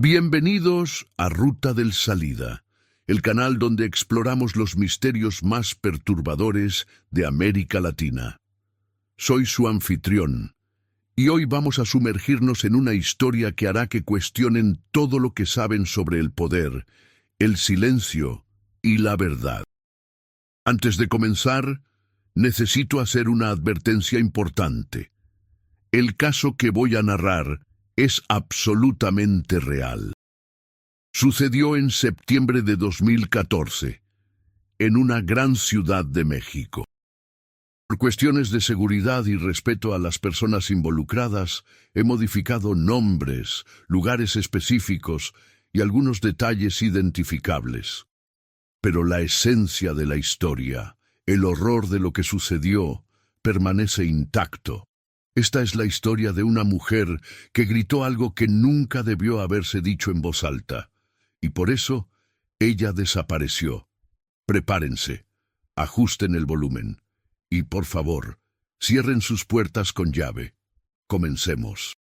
Bienvenidos a Ruta del Salida, el canal donde exploramos los misterios más perturbadores de América Latina. Soy su anfitrión, y hoy vamos a sumergirnos en una historia que hará que cuestionen todo lo que saben sobre el poder, el silencio y la verdad. Antes de comenzar, necesito hacer una advertencia importante. El caso que voy a narrar es absolutamente real. Sucedió en septiembre de 2014, en una gran ciudad de México. Por cuestiones de seguridad y respeto a las personas involucradas, he modificado nombres, lugares específicos y algunos detalles identificables. Pero la esencia de la historia, el horror de lo que sucedió, permanece intacto. Esta es la historia de una mujer que gritó algo que nunca debió haberse dicho en voz alta, y por eso ella desapareció. Prepárense, ajusten el volumen, y por favor, cierren sus puertas con llave. Comencemos.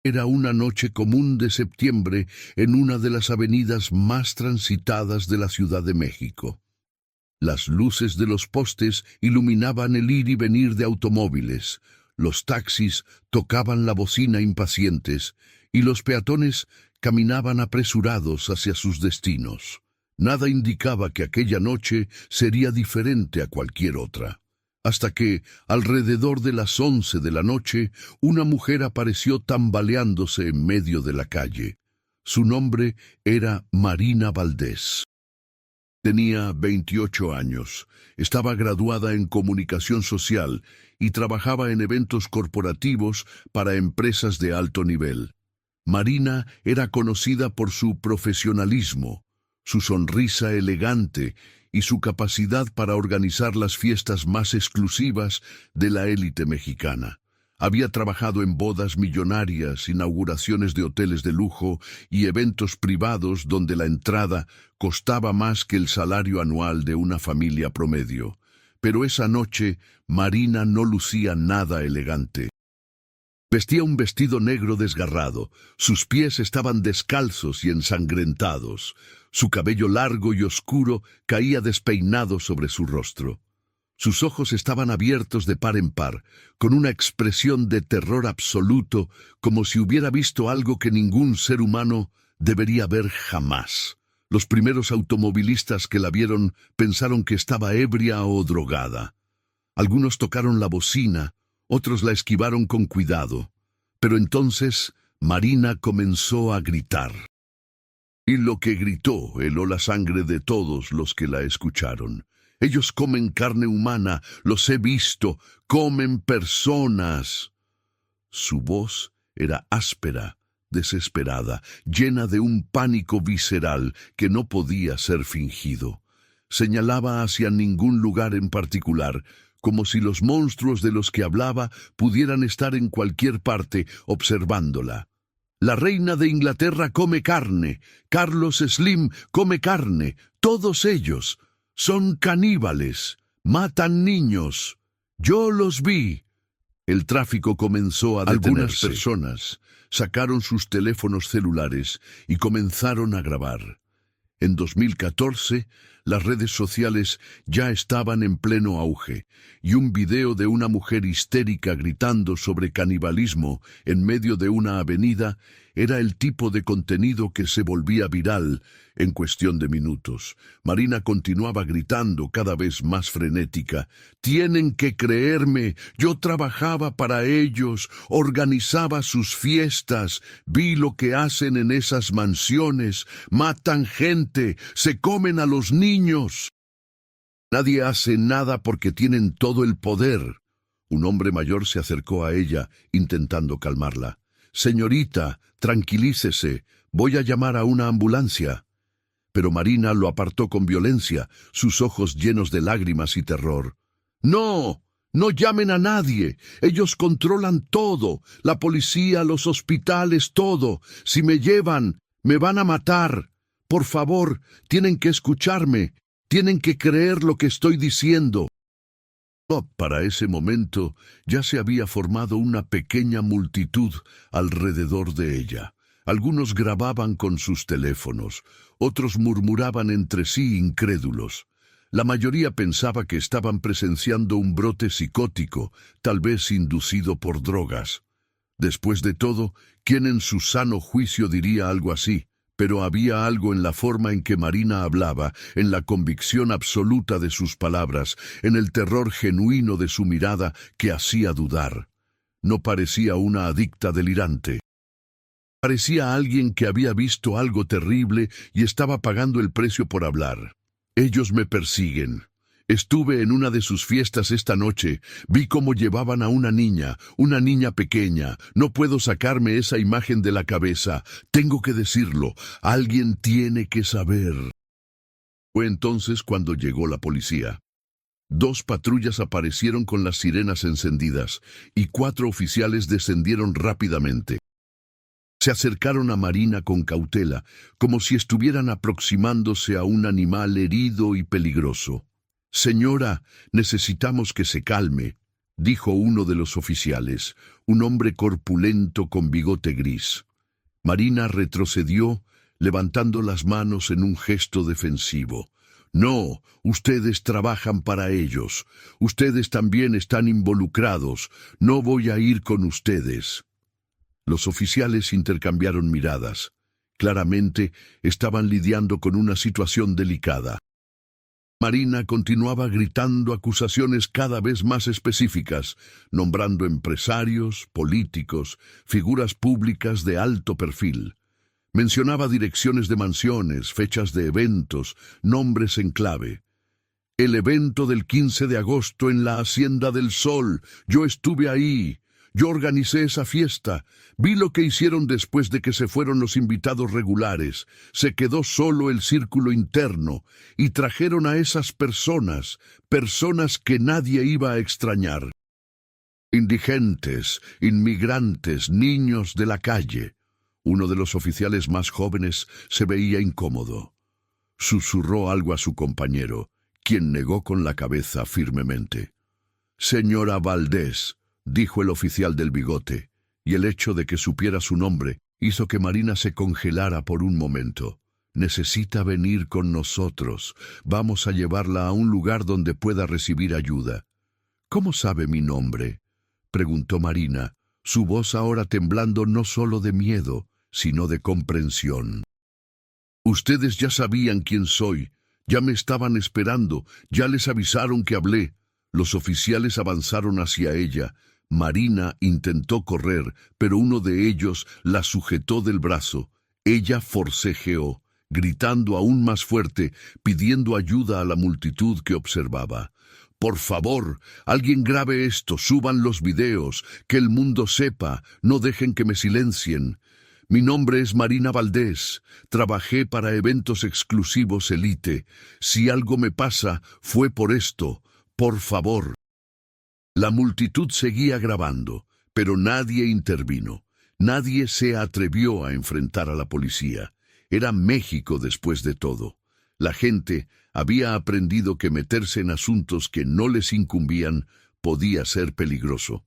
Era una noche común de septiembre en una de las avenidas más transitadas de la Ciudad de México. Las luces de los postes iluminaban el ir y venir de automóviles. Los taxis tocaban la bocina impacientes y los peatones caminaban apresurados hacia sus destinos. Nada indicaba que aquella noche sería diferente a cualquier otra. Hasta que, alrededor de las 11 de la noche, una mujer apareció tambaleándose en medio de la calle. Su nombre era Marina Valdés. Tenía 28 años, estaba graduada en comunicación social y trabajaba en eventos corporativos para empresas de alto nivel. Marina era conocida por su profesionalismo, su sonrisa elegante y su capacidad para organizar las fiestas más exclusivas de la élite mexicana. Había trabajado en bodas millonarias, inauguraciones de hoteles de lujo y eventos privados donde la entrada costaba más que el salario anual de una familia promedio. Pero esa noche, Marina no lucía nada elegante. Vestía un vestido negro desgarrado, sus pies estaban descalzos y ensangrentados, su cabello largo y oscuro caía despeinado sobre su rostro. Sus ojos estaban abiertos de par en par, con una expresión de terror absoluto, como si hubiera visto algo que ningún ser humano debería ver jamás. Los primeros automovilistas que la vieron pensaron que estaba ebria o drogada. Algunos tocaron la bocina, otros la esquivaron con cuidado. Pero entonces Marina comenzó a gritar. Y lo que gritó heló la sangre de todos los que la escucharon. Ellos comen carne humana, los he visto, comen personas. Su voz era áspera, desesperada, llena de un pánico visceral que no podía ser fingido. Señalaba hacia ningún lugar en particular, como si los monstruos de los que hablaba pudieran estar en cualquier parte observándola. La reina de Inglaterra come carne, Carlos Slim come carne, todos ellos. Son caníbales, matan niños. Yo los vi. El tráfico comenzó a detenerse. Algunas personas sacaron sus teléfonos celulares y comenzaron a grabar. En 2014, las redes sociales ya estaban en pleno auge, y un video de una mujer histérica gritando sobre canibalismo en medio de una avenida era el tipo de contenido que se volvía viral en cuestión de minutos. Marina continuaba gritando cada vez más frenética. «Tienen que creerme, yo trabajaba para ellos, organizaba sus fiestas, vi lo que hacen en esas mansiones, matan gente, se comen a los niños. Nadie hace nada porque tienen todo el poder». Un hombre mayor se acercó a ella, intentando calmarla. «Señorita, tranquilícese, voy a llamar a una ambulancia». Pero Marina lo apartó con violencia, sus ojos llenos de lágrimas y terror. «No, no llamen a nadie. Ellos controlan todo, la policía, los hospitales, todo. Si me llevan, me van a matar. Por favor, tienen que escucharme, tienen que creer lo que estoy diciendo». Para ese momento ya se había formado una pequeña multitud alrededor de ella. Algunos grababan con sus teléfonos, otros murmuraban entre sí incrédulos. La mayoría pensaba que estaban presenciando un brote psicótico, tal vez inducido por drogas. Después de todo, ¿quién en su sano juicio diría algo así? Pero había algo en la forma en que Marina hablaba, en la convicción absoluta de sus palabras, en el terror genuino de su mirada que hacía dudar. No parecía una adicta delirante. Parecía alguien que había visto algo terrible y estaba pagando el precio por hablar. Ellos me persiguen. Estuve en una de sus fiestas esta noche. Vi cómo llevaban a una niña pequeña. No puedo sacarme esa imagen de la cabeza. Tengo que decirlo. Alguien tiene que saber. Fue entonces cuando llegó la policía. 2 patrullas aparecieron con las sirenas encendidas y 4 oficiales descendieron rápidamente. Se acercaron a Marina con cautela, como si estuvieran aproximándose a un animal herido y peligroso. «Señora, necesitamos que se calme», dijo uno de los oficiales, un hombre corpulento con bigote gris. Marina retrocedió, levantando las manos en un gesto defensivo. «No, ustedes trabajan para ellos. Ustedes también están involucrados. No voy a ir con ustedes». Los oficiales intercambiaron miradas. Claramente estaban lidiando con una situación delicada. Marina continuaba gritando acusaciones cada vez más específicas, nombrando empresarios, políticos, figuras públicas de alto perfil. Mencionaba direcciones de mansiones, fechas de eventos, nombres en clave. «El evento del 15 de agosto en la Hacienda del Sol. Yo estuve ahí. Yo organicé esa fiesta. Vi lo que hicieron después de que se fueron los invitados regulares. Se quedó solo el círculo interno y trajeron a esas personas que nadie iba a extrañar. Indigentes, inmigrantes, niños de la calle». Uno de los oficiales más jóvenes se veía incómodo. Susurró algo a su compañero, quien negó con la cabeza firmemente. «Señora Valdés», dijo el oficial del bigote, y el hecho de que supiera su nombre hizo que Marina se congelara por un momento. «Necesita venir con nosotros. Vamos a llevarla a un lugar donde pueda recibir ayuda». «¿Cómo sabe mi nombre?», preguntó Marina, su voz ahora temblando no solo de miedo, sino de comprensión. «Ustedes ya sabían quién soy, ya me estaban esperando, ya les avisaron que hablé». Los oficiales avanzaron hacia ella. Marina intentó correr, pero uno de ellos la sujetó del brazo. Ella forcejeó, gritando aún más fuerte, pidiendo ayuda a la multitud que observaba. «Por favor, alguien grabe esto, suban los videos, que el mundo sepa, no dejen que me silencien. Mi nombre es Marina Valdés, trabajé para eventos exclusivos Elite. Si algo me pasa, fue por esto, por favor». La multitud seguía grabando, pero nadie intervino. Nadie se atrevió a enfrentar a la policía. Era México después de todo. La gente había aprendido que meterse en asuntos que no les incumbían podía ser peligroso.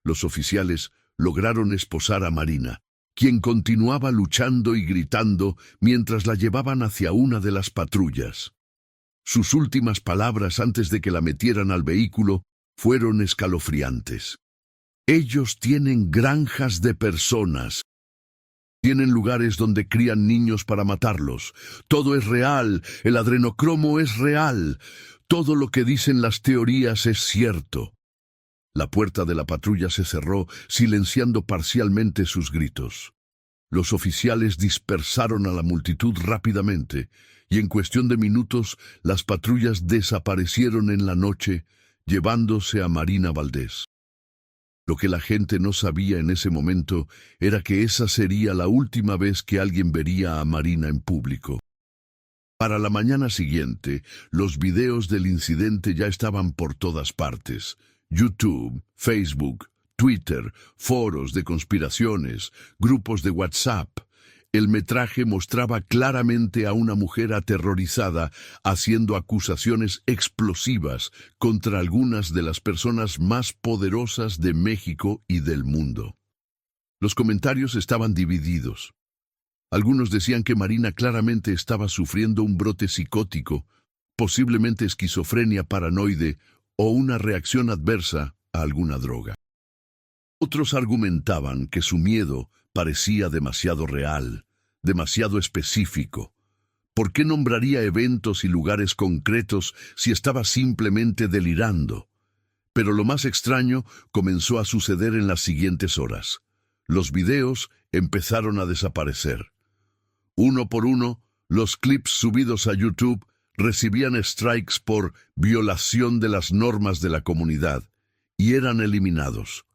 Los oficiales lograron esposar a Marina, quien continuaba luchando y gritando mientras la llevaban hacia una de las patrullas. Sus últimas palabras antes de que la metieran al vehículo fueron escalofriantes. «Ellos tienen granjas de personas. Tienen lugares donde crían niños para matarlos. Todo es real, el adrenocromo es real. Todo lo que dicen las teorías es cierto». La puerta de la patrulla se cerró, silenciando parcialmente sus gritos. Los oficiales dispersaron a la multitud rápidamente, y en cuestión de minutos las patrullas desaparecieron en la noche, llevándose a Marina Valdés. Lo que la gente no sabía en ese momento era que esa sería la última vez que alguien vería a Marina en público. Para la mañana siguiente, los videos del incidente ya estaban por todas partes. YouTube, Facebook, Twitter, foros de conspiraciones, grupos de WhatsApp. El metraje mostraba claramente a una mujer aterrorizada haciendo acusaciones explosivas contra algunas de las personas más poderosas de México y del mundo. Los comentarios estaban divididos. Algunos decían que Marina claramente estaba sufriendo un brote psicótico, posiblemente esquizofrenia paranoide o una reacción adversa a alguna droga. Otros argumentaban que su miedo parecía demasiado real, demasiado específico. ¿Por qué nombraría eventos y lugares concretos si estaba simplemente delirando? Pero lo más extraño comenzó a suceder en las siguientes horas. Los videos empezaron a desaparecer. Uno por uno, los clips subidos a YouTube recibían strikes por violación de las normas de la comunidad y eran eliminados.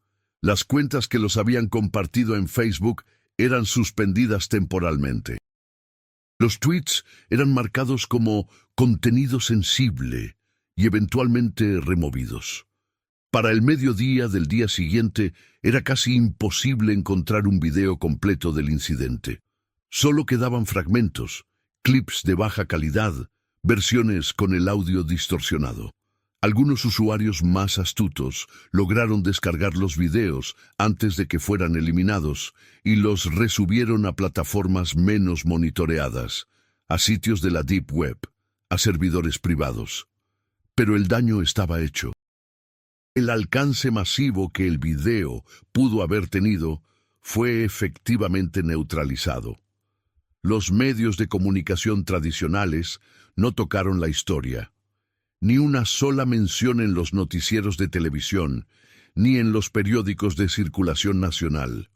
Las cuentas que los habían compartido en Facebook eran suspendidas temporalmente. Los tweets eran marcados como contenido sensible y eventualmente removidos. Para el mediodía del día siguiente era casi imposible encontrar un video completo del incidente. Solo quedaban fragmentos, clips de baja calidad, versiones con el audio distorsionado. Algunos usuarios más astutos lograron descargar los videos antes de que fueran eliminados y los resubieron a plataformas menos monitoreadas, a sitios de la Deep Web, a servidores privados. Pero el daño estaba hecho. El alcance masivo que el video pudo haber tenido fue efectivamente neutralizado. Los medios de comunicación tradicionales no tocaron la historia. Ni una sola mención en los noticieros de televisión, ni en los periódicos de circulación nacional.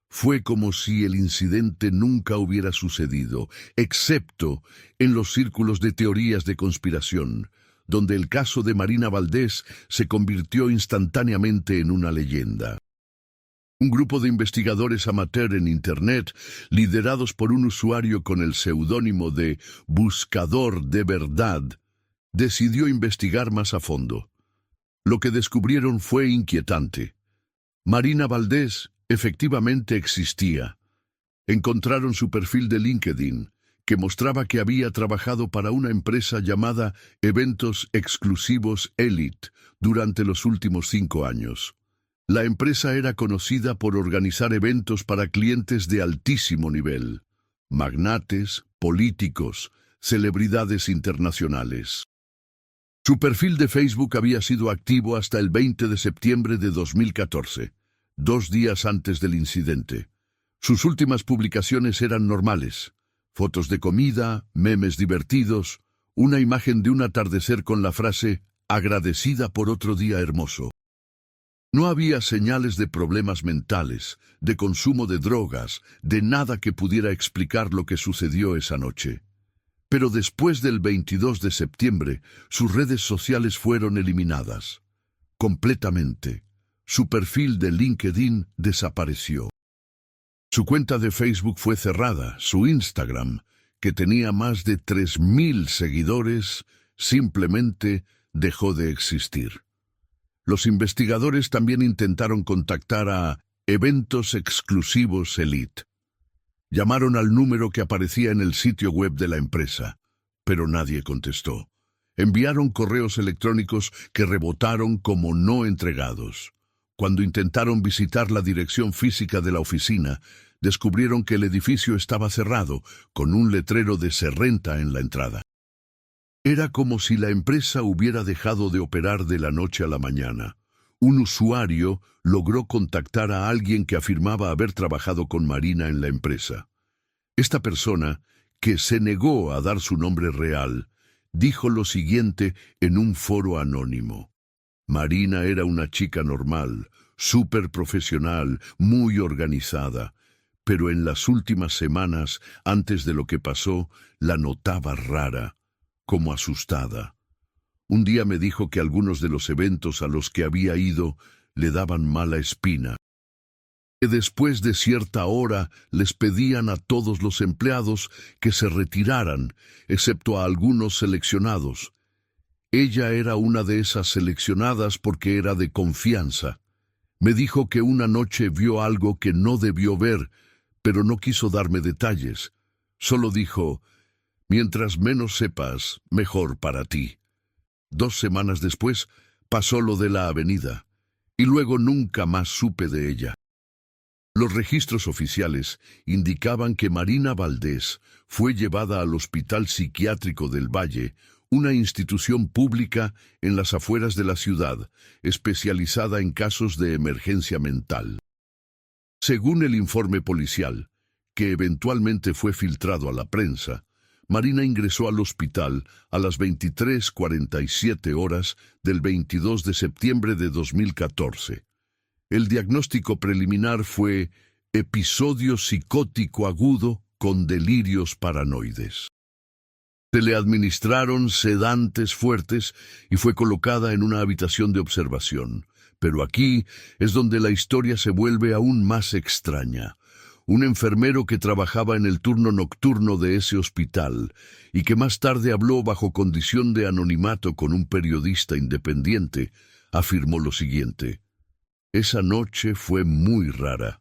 Fue como si el incidente nunca hubiera sucedido, excepto en los círculos de teorías de conspiración, donde el caso de Marina Valdés se convirtió instantáneamente en una leyenda. Un grupo de investigadores amateur en Internet, liderados por un usuario con el seudónimo de Buscador de Verdad, decidió investigar más a fondo. Lo que descubrieron fue inquietante. Marina Valdés efectivamente existía. Encontraron su perfil de LinkedIn, que mostraba que había trabajado para una empresa llamada Eventos Exclusivos Elite durante los últimos 5 años. La empresa era conocida por organizar eventos para clientes de altísimo nivel, magnates, políticos, celebridades internacionales. Su perfil de Facebook había sido activo hasta el 20 de septiembre de 2014, 2 días antes del incidente. Sus últimas publicaciones eran normales: fotos de comida, memes divertidos, una imagen de un atardecer con la frase «agradecida por otro día hermoso». No había señales de problemas mentales, de consumo de drogas, de nada que pudiera explicar lo que sucedió esa noche. Pero después del 22 de septiembre, sus redes sociales fueron eliminadas. Completamente. Su perfil de LinkedIn desapareció. Su cuenta de Facebook fue cerrada. Su Instagram, que tenía más de 3.000 seguidores, simplemente dejó de existir. Los investigadores también intentaron contactar a Eventos Exclusivos Elite. Llamaron al número que aparecía en el sitio web de la empresa, pero nadie contestó. Enviaron correos electrónicos que rebotaron como no entregados. Cuando intentaron visitar la dirección física de la oficina, descubrieron que el edificio estaba cerrado, con un letrero de "se renta" en la entrada. Era como si la empresa hubiera dejado de operar de la noche a la mañana. Un usuario logró contactar a alguien que afirmaba haber trabajado con Marina en la empresa. Esta persona, que se negó a dar su nombre real, dijo lo siguiente en un foro anónimo. Marina era una chica normal, súper profesional, muy organizada, pero en las últimas semanas, antes de lo que pasó, la notaba rara, como asustada. Un día me dijo que algunos de los eventos a los que había ido le daban mala espina. Que después de cierta hora les pedían a todos los empleados que se retiraran, excepto a algunos seleccionados. Ella era una de esas seleccionadas porque era de confianza. Me dijo que una noche vio algo que no debió ver, pero no quiso darme detalles. Solo dijo: «Mientras menos sepas, mejor para ti». 2 semanas después pasó lo de la avenida, y luego nunca más supe de ella. Los registros oficiales indicaban que Marina Valdés fue llevada al Hospital Psiquiátrico del Valle, una institución pública en las afueras de la ciudad, especializada en casos de emergencia mental. Según el informe policial, que eventualmente fue filtrado a la prensa, Marina ingresó al hospital a las 23:47 horas del 22 de septiembre de 2014. El diagnóstico preliminar fue episodio psicótico agudo con delirios paranoides. Se le administraron sedantes fuertes y fue colocada en una habitación de observación. Pero aquí es donde la historia se vuelve aún más extraña. Un enfermero que trabajaba en el turno nocturno de ese hospital y que más tarde habló bajo condición de anonimato con un periodista independiente, afirmó lo siguiente: esa noche fue muy rara.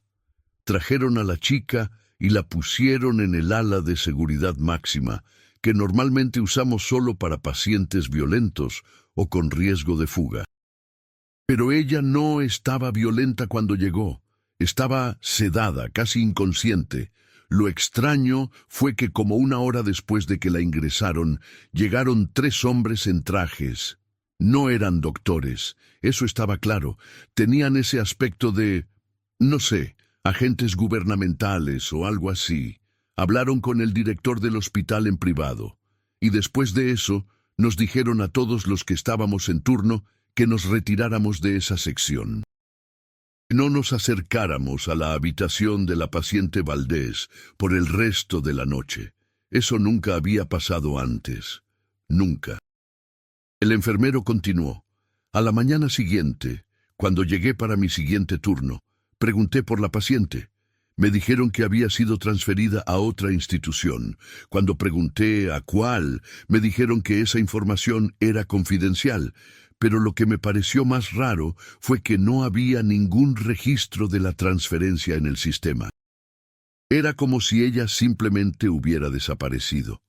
Trajeron a la chica y la pusieron en el ala de seguridad máxima, que normalmente usamos solo para pacientes violentos o con riesgo de fuga. Pero ella no estaba violenta cuando llegó. Estaba sedada, casi inconsciente. Lo extraño fue que como una hora después de que la ingresaron, llegaron 3 hombres en trajes. No eran doctores, eso estaba claro. Tenían ese aspecto de, no sé, agentes gubernamentales o algo así. Hablaron con el director del hospital en privado. Y después de eso, nos dijeron a todos los que estábamos en turno que nos retiráramos de esa sección. No nos acercáramos a la habitación de la paciente Valdés por el resto de la noche. Eso nunca había pasado antes. Nunca. El enfermero continuó. A la mañana siguiente, cuando llegué para mi siguiente turno, pregunté por la paciente. Me dijeron que había sido transferida a otra institución. Cuando pregunté a cuál, me dijeron que esa información era confidencial. Pero lo que me pareció más raro fue que no había ningún registro de la transferencia en el sistema. Era como si ella simplemente hubiera desaparecido.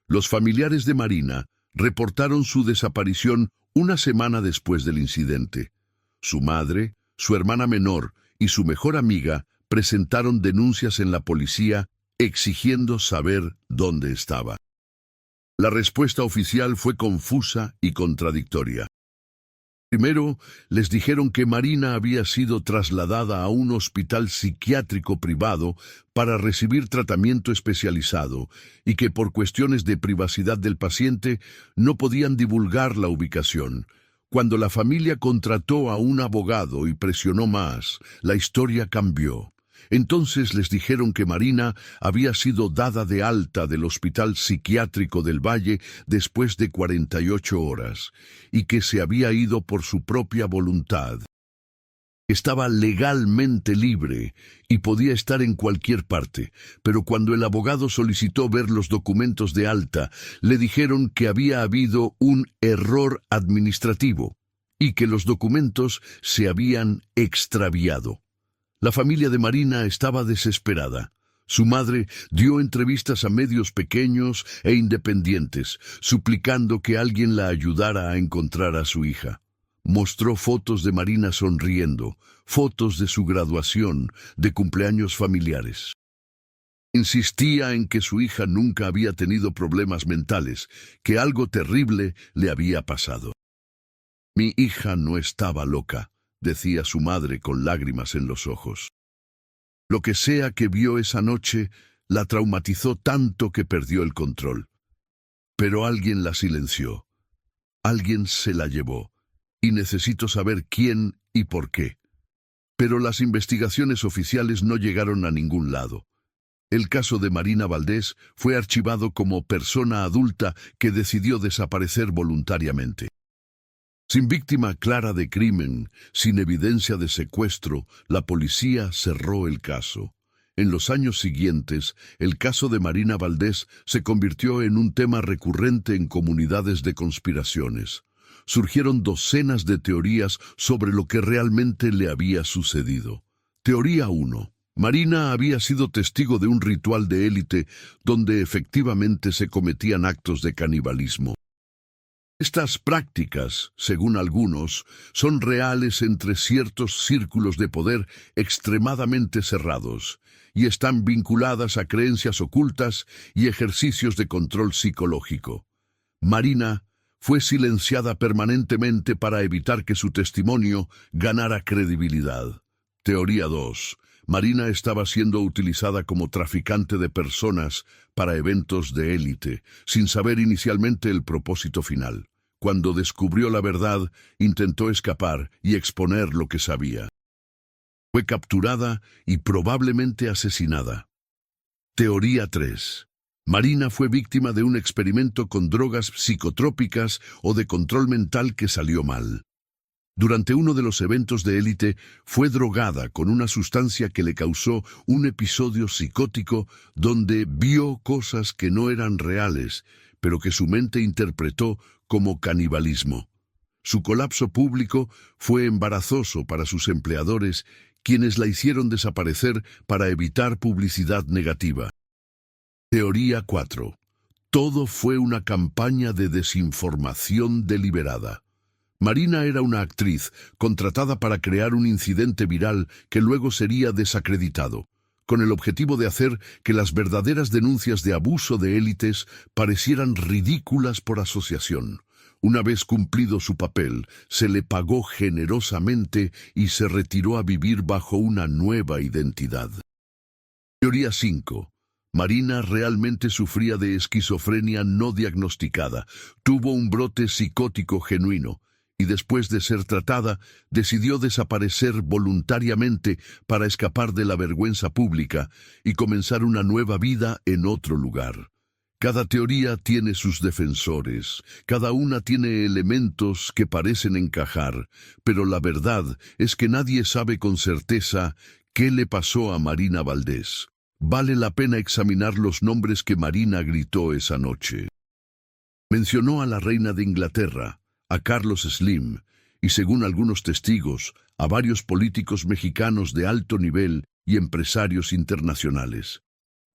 Los familiares de Marina reportaron su desaparición una semana después del incidente. Su madre, su hermana menor y su mejor amiga presentaron denuncias en la policía exigiendo saber dónde estaba. La respuesta oficial fue confusa y contradictoria. Primero, les dijeron que Marina había sido trasladada a un hospital psiquiátrico privado para recibir tratamiento especializado y que por cuestiones de privacidad del paciente no podían divulgar la ubicación. Cuando la familia contrató a un abogado y presionó más, la historia cambió. Entonces les dijeron que Marina había sido dada de alta del Hospital Psiquiátrico del Valle después de 48 horas y que se había ido por su propia voluntad. Estaba legalmente libre y podía estar en cualquier parte, pero cuando el abogado solicitó ver los documentos de alta, le dijeron que había habido un error administrativo y que los documentos se habían extraviado. La familia de Marina estaba desesperada. Su madre dio entrevistas a medios pequeños e independientes, suplicando que alguien la ayudara a encontrar a su hija. Mostró fotos de Marina sonriendo, fotos de su graduación, de cumpleaños familiares. Insistía en que su hija nunca había tenido problemas mentales, que algo terrible le había pasado. Mi hija no estaba loca, decía su madre con lágrimas en los ojos. Lo que sea que vio esa noche la traumatizó tanto que perdió el control. Pero alguien la silenció. Alguien se la llevó. Y necesito saber quién y por qué. Pero las investigaciones oficiales no llegaron a ningún lado. El caso de Marina Valdés fue archivado como persona adulta que decidió desaparecer voluntariamente. Sin víctima clara de crimen, sin evidencia de secuestro, la policía cerró el caso. En los años siguientes, el caso de Marina Valdés se convirtió en un tema recurrente en comunidades de conspiraciones. Surgieron docenas de teorías sobre lo que realmente le había sucedido. Teoría 1. Marina había sido testigo de un ritual de élite donde efectivamente se cometían actos de canibalismo. Estas prácticas, según algunos, son reales entre ciertos círculos de poder extremadamente cerrados y están vinculadas a creencias ocultas y ejercicios de control psicológico. Marina fue silenciada permanentemente para evitar que su testimonio ganara credibilidad. Teoría 2. Marina estaba siendo utilizada como traficante de personas para eventos de élite, sin saber inicialmente el propósito final. Cuando descubrió la verdad, intentó escapar y exponer lo que sabía. Fue capturada y probablemente asesinada. Teoría 3. Marina fue víctima de un experimento con drogas psicotrópicas o de control mental que salió mal. Durante uno de los eventos de élite, fue drogada con una sustancia que le causó un episodio psicótico donde vio cosas que no eran reales, pero que su mente interpretó como canibalismo. Su colapso público fue embarazoso para sus empleadores, quienes la hicieron desaparecer para evitar publicidad negativa. Teoría 4. Todo fue una campaña de desinformación deliberada. Marina era una actriz contratada para crear un incidente viral que luego sería desacreditado, con el objetivo de hacer que las verdaderas denuncias de abuso de élites parecieran ridículas por asociación. Una vez cumplido su papel, se le pagó generosamente y se retiró a vivir bajo una nueva identidad. Teoría 5. Marina realmente sufría de esquizofrenia no diagnosticada. Tuvo un brote psicótico genuino y después de ser tratada, decidió desaparecer voluntariamente para escapar de la vergüenza pública y comenzar una nueva vida en otro lugar. Cada teoría tiene sus defensores, cada una tiene elementos que parecen encajar, pero la verdad es que nadie sabe con certeza qué le pasó a Marina Valdés. Vale la pena examinar los nombres que Marina gritó esa noche. Mencionó a la reina de Inglaterra, a Carlos Slim y, según algunos testigos, a varios políticos mexicanos de alto nivel y empresarios internacionales.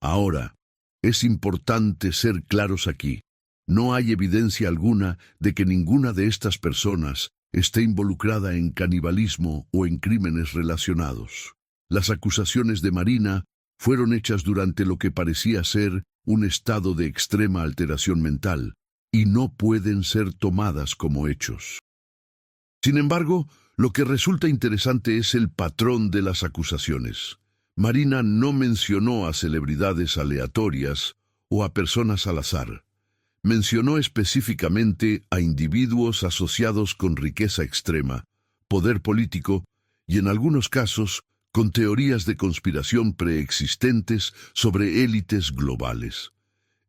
Ahora, es importante ser claros aquí. No hay evidencia alguna de que ninguna de estas personas esté involucrada en canibalismo o en crímenes relacionados. Las acusaciones de Marina fueron hechas durante lo que parecía ser un estado de extrema alteración mental, y no pueden ser tomadas como hechos. Sin embargo, lo que resulta interesante es el patrón de las acusaciones. Marina no mencionó a celebridades aleatorias o a personas al azar. Mencionó específicamente a individuos asociados con riqueza extrema, poder político y, en algunos casos, con teorías de conspiración preexistentes sobre élites globales.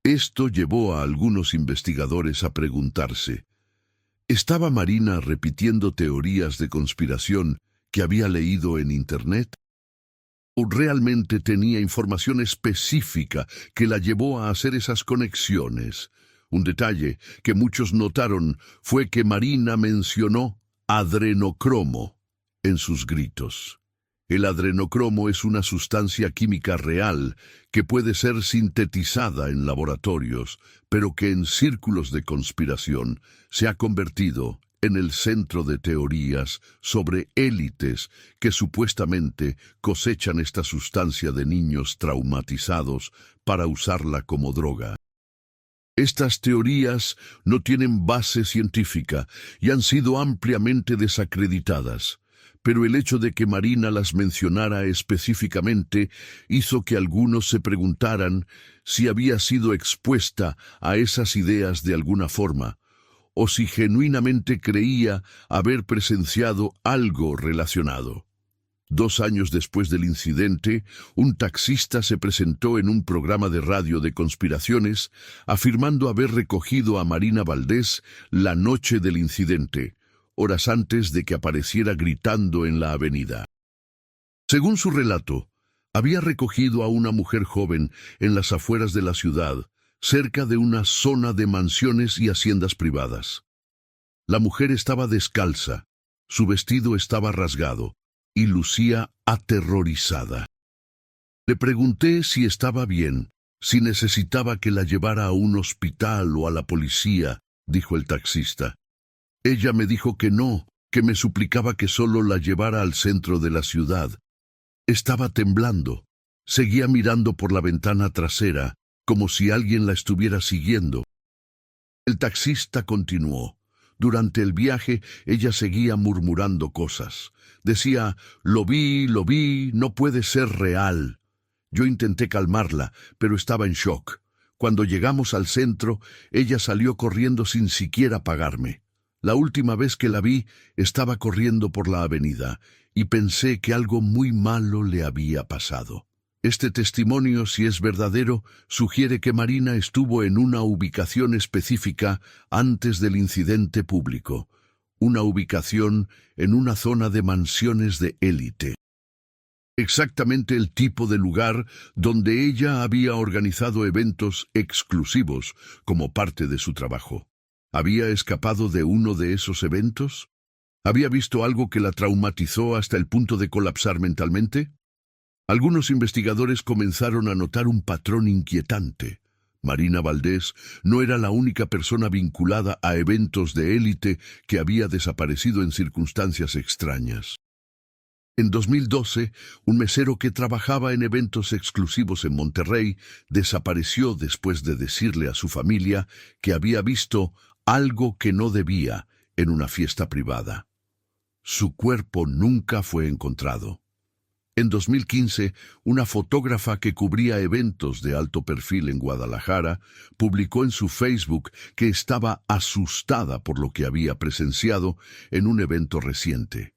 Esto llevó a algunos investigadores a preguntarse, ¿estaba Marina repitiendo teorías de conspiración que había leído en Internet? ¿O realmente tenía información específica que la llevó a hacer esas conexiones? Un detalle que muchos notaron fue que Marina mencionó adrenocromo en sus gritos. El adrenocromo es una sustancia química real que puede ser sintetizada en laboratorios, pero que en círculos de conspiración se ha convertido en el centro de teorías sobre élites que supuestamente cosechan esta sustancia de niños traumatizados para usarla como droga. Estas teorías no tienen base científica y han sido ampliamente desacreditadas. Pero el hecho de que Marina las mencionara específicamente hizo que algunos se preguntaran si había sido expuesta a esas ideas de alguna forma, o si genuinamente creía haber presenciado algo relacionado. 2 años después del incidente, un taxista se presentó en un programa de radio de conspiraciones, afirmando haber recogido a Marina Valdés la noche del incidente, horas antes de que apareciera gritando en la avenida. Según su relato, había recogido a una mujer joven en las afueras de la ciudad, cerca de una zona de mansiones y haciendas privadas. La mujer estaba descalza, su vestido estaba rasgado y lucía aterrorizada. Le pregunté si estaba bien, si necesitaba que la llevara a un hospital o a la policía, dijo el taxista. Ella me dijo que no, que me suplicaba que solo la llevara al centro de la ciudad. Estaba temblando. Seguía mirando por la ventana trasera, como si alguien la estuviera siguiendo. El taxista continuó. Durante el viaje, ella seguía murmurando cosas. Decía, lo vi, no puede ser real. Yo intenté calmarla, pero estaba en shock. Cuando llegamos al centro, ella salió corriendo sin siquiera pagarme. La última vez que la vi, estaba corriendo por la avenida, y pensé que algo muy malo le había pasado. Este testimonio, si es verdadero, sugiere que Marina estuvo en una ubicación específica antes del incidente público, una ubicación en una zona de mansiones de élite. Exactamente el tipo de lugar donde ella había organizado eventos exclusivos como parte de su trabajo. ¿Había escapado de uno de esos eventos? ¿Había visto algo que la traumatizó hasta el punto de colapsar mentalmente? Algunos investigadores comenzaron a notar un patrón inquietante. Marina Valdés no era la única persona vinculada a eventos de élite que había desaparecido en circunstancias extrañas. En 2012, un mesero que trabajaba en eventos exclusivos en Monterrey desapareció después de decirle a su familia que había visto algo que no debía en una fiesta privada. Su cuerpo nunca fue encontrado. En 2015, una fotógrafa que cubría eventos de alto perfil en Guadalajara publicó en su Facebook que estaba asustada por lo que había presenciado en un evento reciente.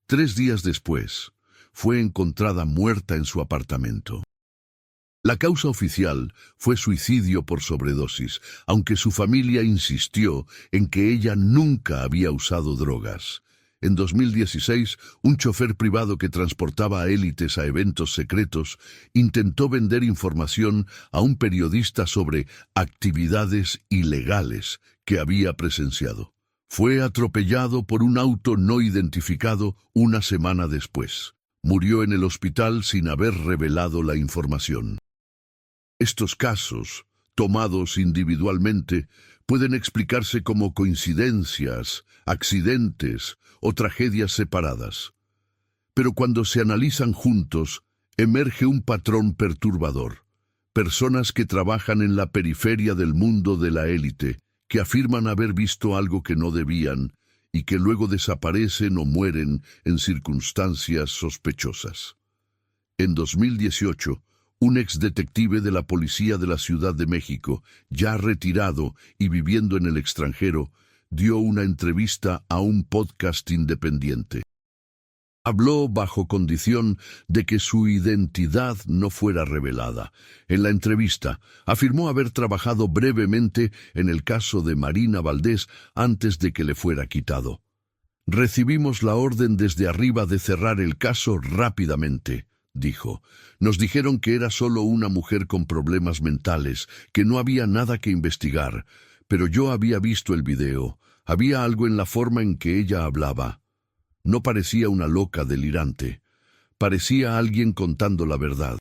3 días después, fue encontrada muerta en su apartamento. La causa oficial fue suicidio por sobredosis, aunque su familia insistió en que ella nunca había usado drogas. En 2016, un chofer privado que transportaba a élites a eventos secretos intentó vender información a un periodista sobre actividades ilegales que había presenciado. Fue atropellado por un auto no identificado una semana después. Murió en el hospital sin haber revelado la información. Estos casos, tomados individualmente, pueden explicarse como coincidencias, accidentes o tragedias separadas. Pero cuando se analizan juntos, emerge un patrón perturbador. Personas que trabajan en la periferia del mundo de la élite, que afirman haber visto algo que no debían y que luego desaparecen o mueren en circunstancias sospechosas. En 2018, un exdetective de la Policía de la Ciudad de México, ya retirado y viviendo en el extranjero, dio una entrevista a un podcast independiente. Habló bajo condición de que su identidad no fuera revelada. En la entrevista, afirmó haber trabajado brevemente en el caso de Marina Valdés antes de que le fuera quitado. Recibimos la orden desde arriba de cerrar el caso rápidamente, dijo. Nos dijeron que era solo una mujer con problemas mentales, que no había nada que investigar, pero yo había visto el video. Había algo en la forma en que ella hablaba. No parecía una loca delirante. Parecía alguien contando la verdad.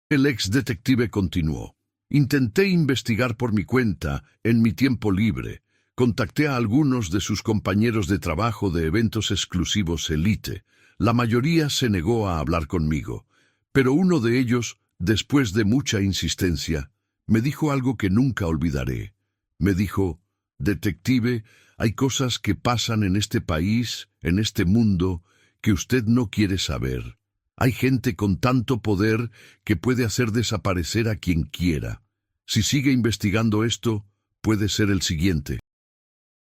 El ex detective continuó. Intenté investigar por mi cuenta, en mi tiempo libre. Contacté a algunos de sus compañeros de trabajo de eventos exclusivos Elite. La mayoría se negó a hablar conmigo. Pero uno de ellos, después de mucha insistencia, me dijo algo que nunca olvidaré. Me dijo, detective, hay cosas que pasan en este país, en este mundo, que usted no quiere saber. Hay gente con tanto poder que puede hacer desaparecer a quien quiera. Si sigue investigando esto, puede ser el siguiente.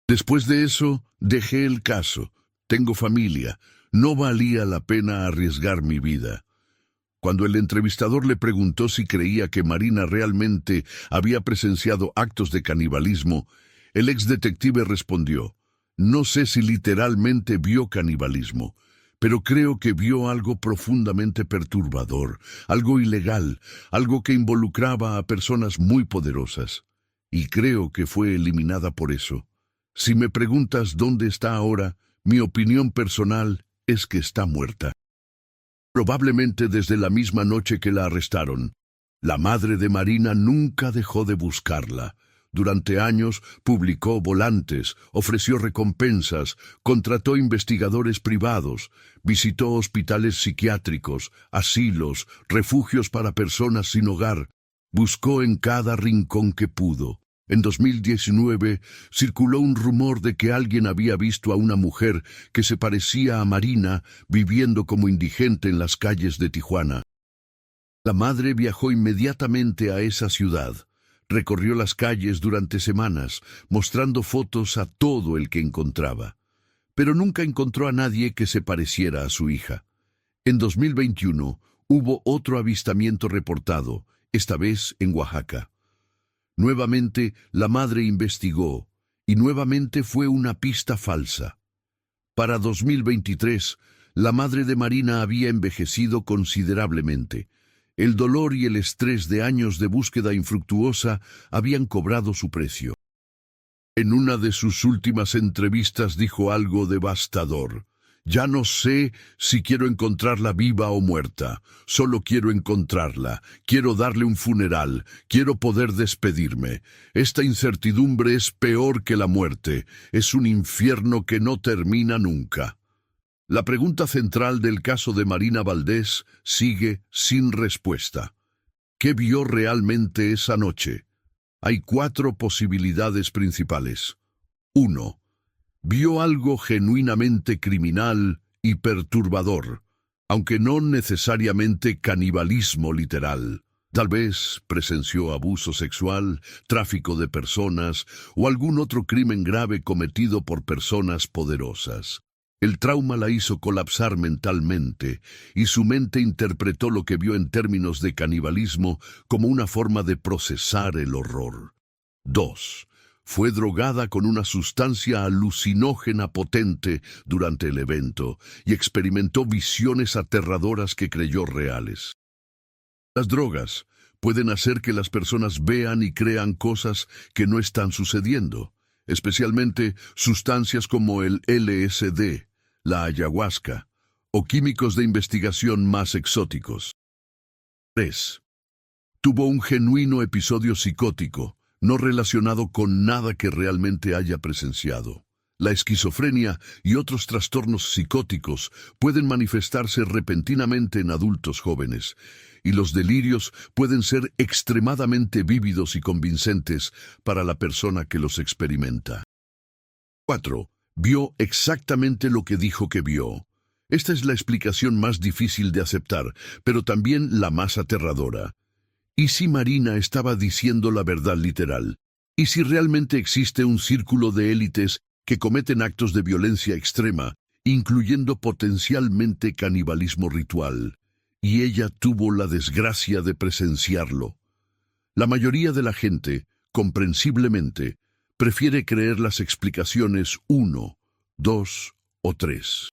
Después de eso, dejé el caso. Tengo familia. No valía la pena arriesgar mi vida. Cuando el entrevistador le preguntó si creía que Marina realmente había presenciado actos de canibalismo, el exdetective respondió, no sé si literalmente vio canibalismo, pero creo que vio algo profundamente perturbador, algo ilegal, algo que involucraba a personas muy poderosas. Y creo que fue eliminada por eso. Si me preguntas dónde está ahora, mi opinión personal es que está muerta. Probablemente desde la misma noche que la arrestaron. La madre de Marina nunca dejó de buscarla. Durante años publicó volantes, ofreció recompensas, contrató investigadores privados, visitó hospitales psiquiátricos, asilos, refugios para personas sin hogar. Buscó en cada rincón que pudo. En 2019 circuló un rumor de que alguien había visto a una mujer que se parecía a Marina viviendo como indigente en las calles de Tijuana. La madre viajó inmediatamente a esa ciudad. Recorrió las calles durante semanas, mostrando fotos a todo el que encontraba. Pero nunca encontró a nadie que se pareciera a su hija. En 2021 hubo otro avistamiento reportado, esta vez en Oaxaca. Nuevamente la madre investigó, y nuevamente fue una pista falsa. Para 2023, la madre de Marina había envejecido considerablemente. El dolor y el estrés de años de búsqueda infructuosa habían cobrado su precio. En una de sus últimas entrevistas dijo algo devastador. Ya no sé si quiero encontrarla viva o muerta. Solo quiero encontrarla. Quiero darle un funeral. Quiero poder despedirme. Esta incertidumbre es peor que la muerte. Es un infierno que no termina nunca. La pregunta central del caso de Marina Valdés sigue sin respuesta. ¿Qué vio realmente esa noche? Hay 4 posibilidades principales. 1. Vio algo genuinamente criminal y perturbador, aunque no necesariamente canibalismo literal. Tal vez presenció abuso sexual, tráfico de personas o algún otro crimen grave cometido por personas poderosas. El trauma la hizo colapsar mentalmente, y su mente interpretó lo que vio en términos de canibalismo como una forma de procesar el horror. 2. Fue drogada con una sustancia alucinógena potente durante el evento y experimentó visiones aterradoras que creyó reales. Las drogas pueden hacer que las personas vean y crean cosas que no están sucediendo, especialmente sustancias como el LSD, la ayahuasca, o químicos de investigación más exóticos. 3. Tuvo un genuino episodio psicótico, no relacionado con nada que realmente haya presenciado. La esquizofrenia y otros trastornos psicóticos pueden manifestarse repentinamente en adultos jóvenes, y los delirios pueden ser extremadamente vívidos y convincentes para la persona que los experimenta. 4. Vio exactamente lo que dijo que vio. Esta es la explicación más difícil de aceptar, pero también la más aterradora. ¿Y si Marina estaba diciendo la verdad literal? ¿Y si realmente existe un círculo de élites que cometen actos de violencia extrema, incluyendo potencialmente canibalismo ritual? Y ella tuvo la desgracia de presenciarlo. La mayoría de la gente, comprensiblemente, prefiere creer las explicaciones 1, 2 o 3.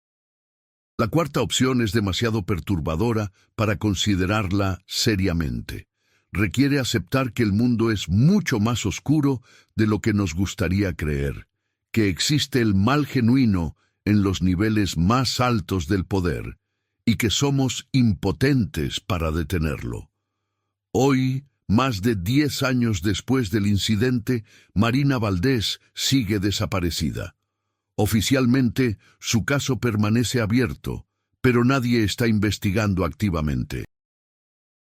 La cuarta opción es demasiado perturbadora para considerarla seriamente. Requiere aceptar que el mundo es mucho más oscuro de lo que nos gustaría creer, que existe el mal genuino en los niveles más altos del poder y que somos impotentes para detenerlo. Hoy, más de 10 años después del incidente, Marina Valdés sigue desaparecida. Oficialmente, su caso permanece abierto, pero nadie está investigando activamente.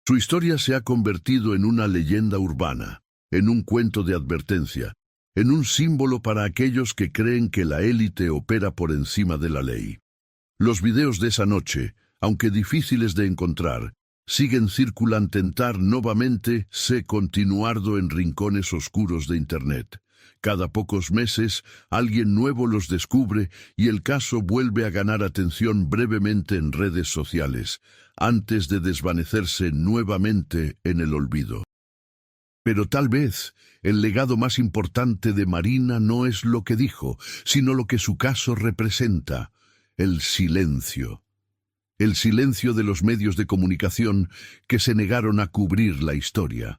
Su historia se ha convertido en una leyenda urbana, en un cuento de advertencia, en un símbolo para aquellos que creen que la élite opera por encima de la ley. Los videos de esa noche, aunque difíciles de encontrar, siguen circulando tentar nuevamente se continuardo en rincones oscuros de Internet. Cada pocos meses, alguien nuevo los descubre y el caso vuelve a ganar atención brevemente en redes sociales, antes de desvanecerse nuevamente en el olvido. Pero tal vez el legado más importante de Marina no es lo que dijo, sino lo que su caso representa: el silencio. El silencio de los medios de comunicación que se negaron a cubrir la historia.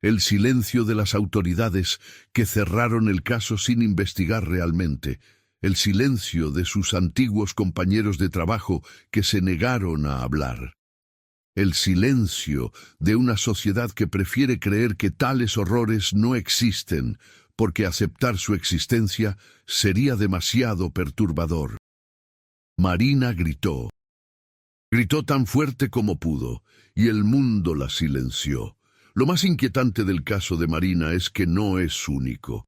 El silencio de las autoridades que cerraron el caso sin investigar realmente. El silencio de sus antiguos compañeros de trabajo que se negaron a hablar. El silencio de una sociedad que prefiere creer que tales horrores no existen, porque aceptar su existencia sería demasiado perturbador. Marina gritó. Gritó tan fuerte como pudo, y el mundo la silenció. Lo más inquietante del caso de Marina es que no es único.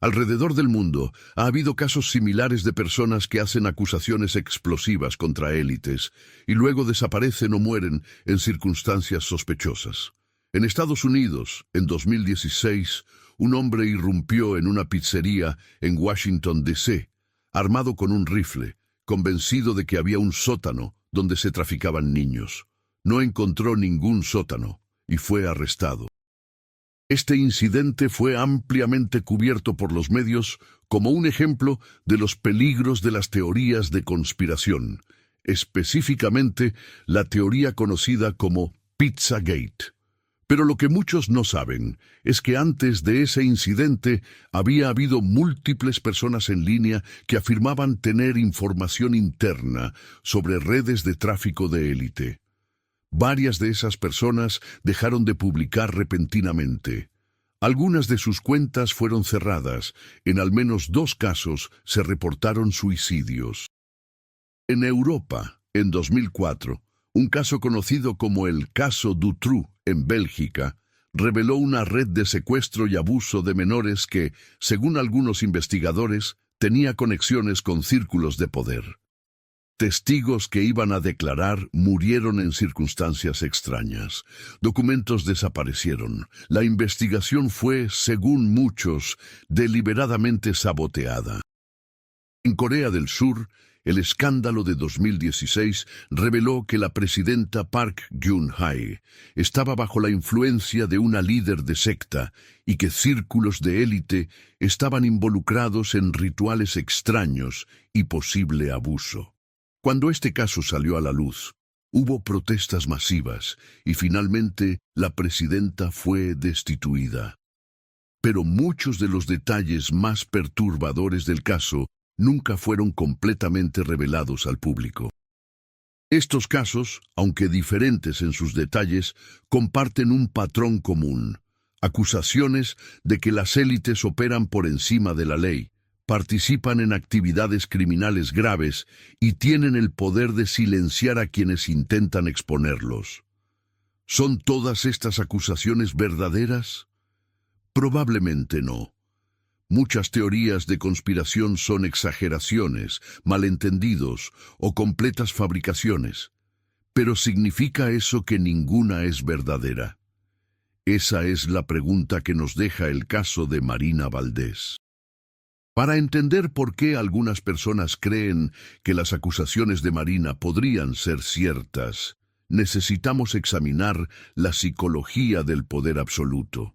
Alrededor del mundo ha habido casos similares de personas que hacen acusaciones explosivas contra élites y luego desaparecen o mueren en circunstancias sospechosas. En Estados Unidos, en 2016, un hombre irrumpió en una pizzería en Washington, D.C., armado con un rifle, convencido de que había un sótano donde se traficaban niños. No encontró ningún sótano y fue arrestado. Este incidente fue ampliamente cubierto por los medios como un ejemplo de los peligros de las teorías de conspiración, específicamente la teoría conocida como Pizzagate. Pero lo que muchos no saben es que antes de ese incidente había habido múltiples personas en línea que afirmaban tener información interna sobre redes de tráfico de élite. Varias de esas personas dejaron de publicar repentinamente. Algunas de sus cuentas fueron cerradas. En al menos 2 casos se reportaron suicidios. En Europa, en 2004, un caso conocido como el caso Dutroux, en Bélgica, reveló una red de secuestro y abuso de menores que, según algunos investigadores, tenía conexiones con círculos de poder. Testigos que iban a declarar murieron en circunstancias extrañas. Documentos desaparecieron. La investigación fue, según muchos, deliberadamente saboteada. En Corea del Sur, el escándalo de 2016 reveló que la presidenta Park Geun-hye estaba bajo la influencia de una líder de secta y que círculos de élite estaban involucrados en rituales extraños y posible abuso. Cuando este caso salió a la luz, hubo protestas masivas y finalmente la presidenta fue destituida. Pero muchos de los detalles más perturbadores del caso nunca fueron completamente revelados al público. Estos casos, aunque diferentes en sus detalles, comparten un patrón común: acusaciones de que las élites operan por encima de la ley, participan en actividades criminales graves y tienen el poder de silenciar a quienes intentan exponerlos. ¿Son todas estas acusaciones verdaderas? Probablemente no. Muchas teorías de conspiración son exageraciones, malentendidos o completas fabricaciones. Pero ¿significa eso que ninguna es verdadera? Esa es la pregunta que nos deja el caso de Marina Valdés. Para entender por qué algunas personas creen que las acusaciones de Marina podrían ser ciertas, necesitamos examinar la psicología del poder absoluto.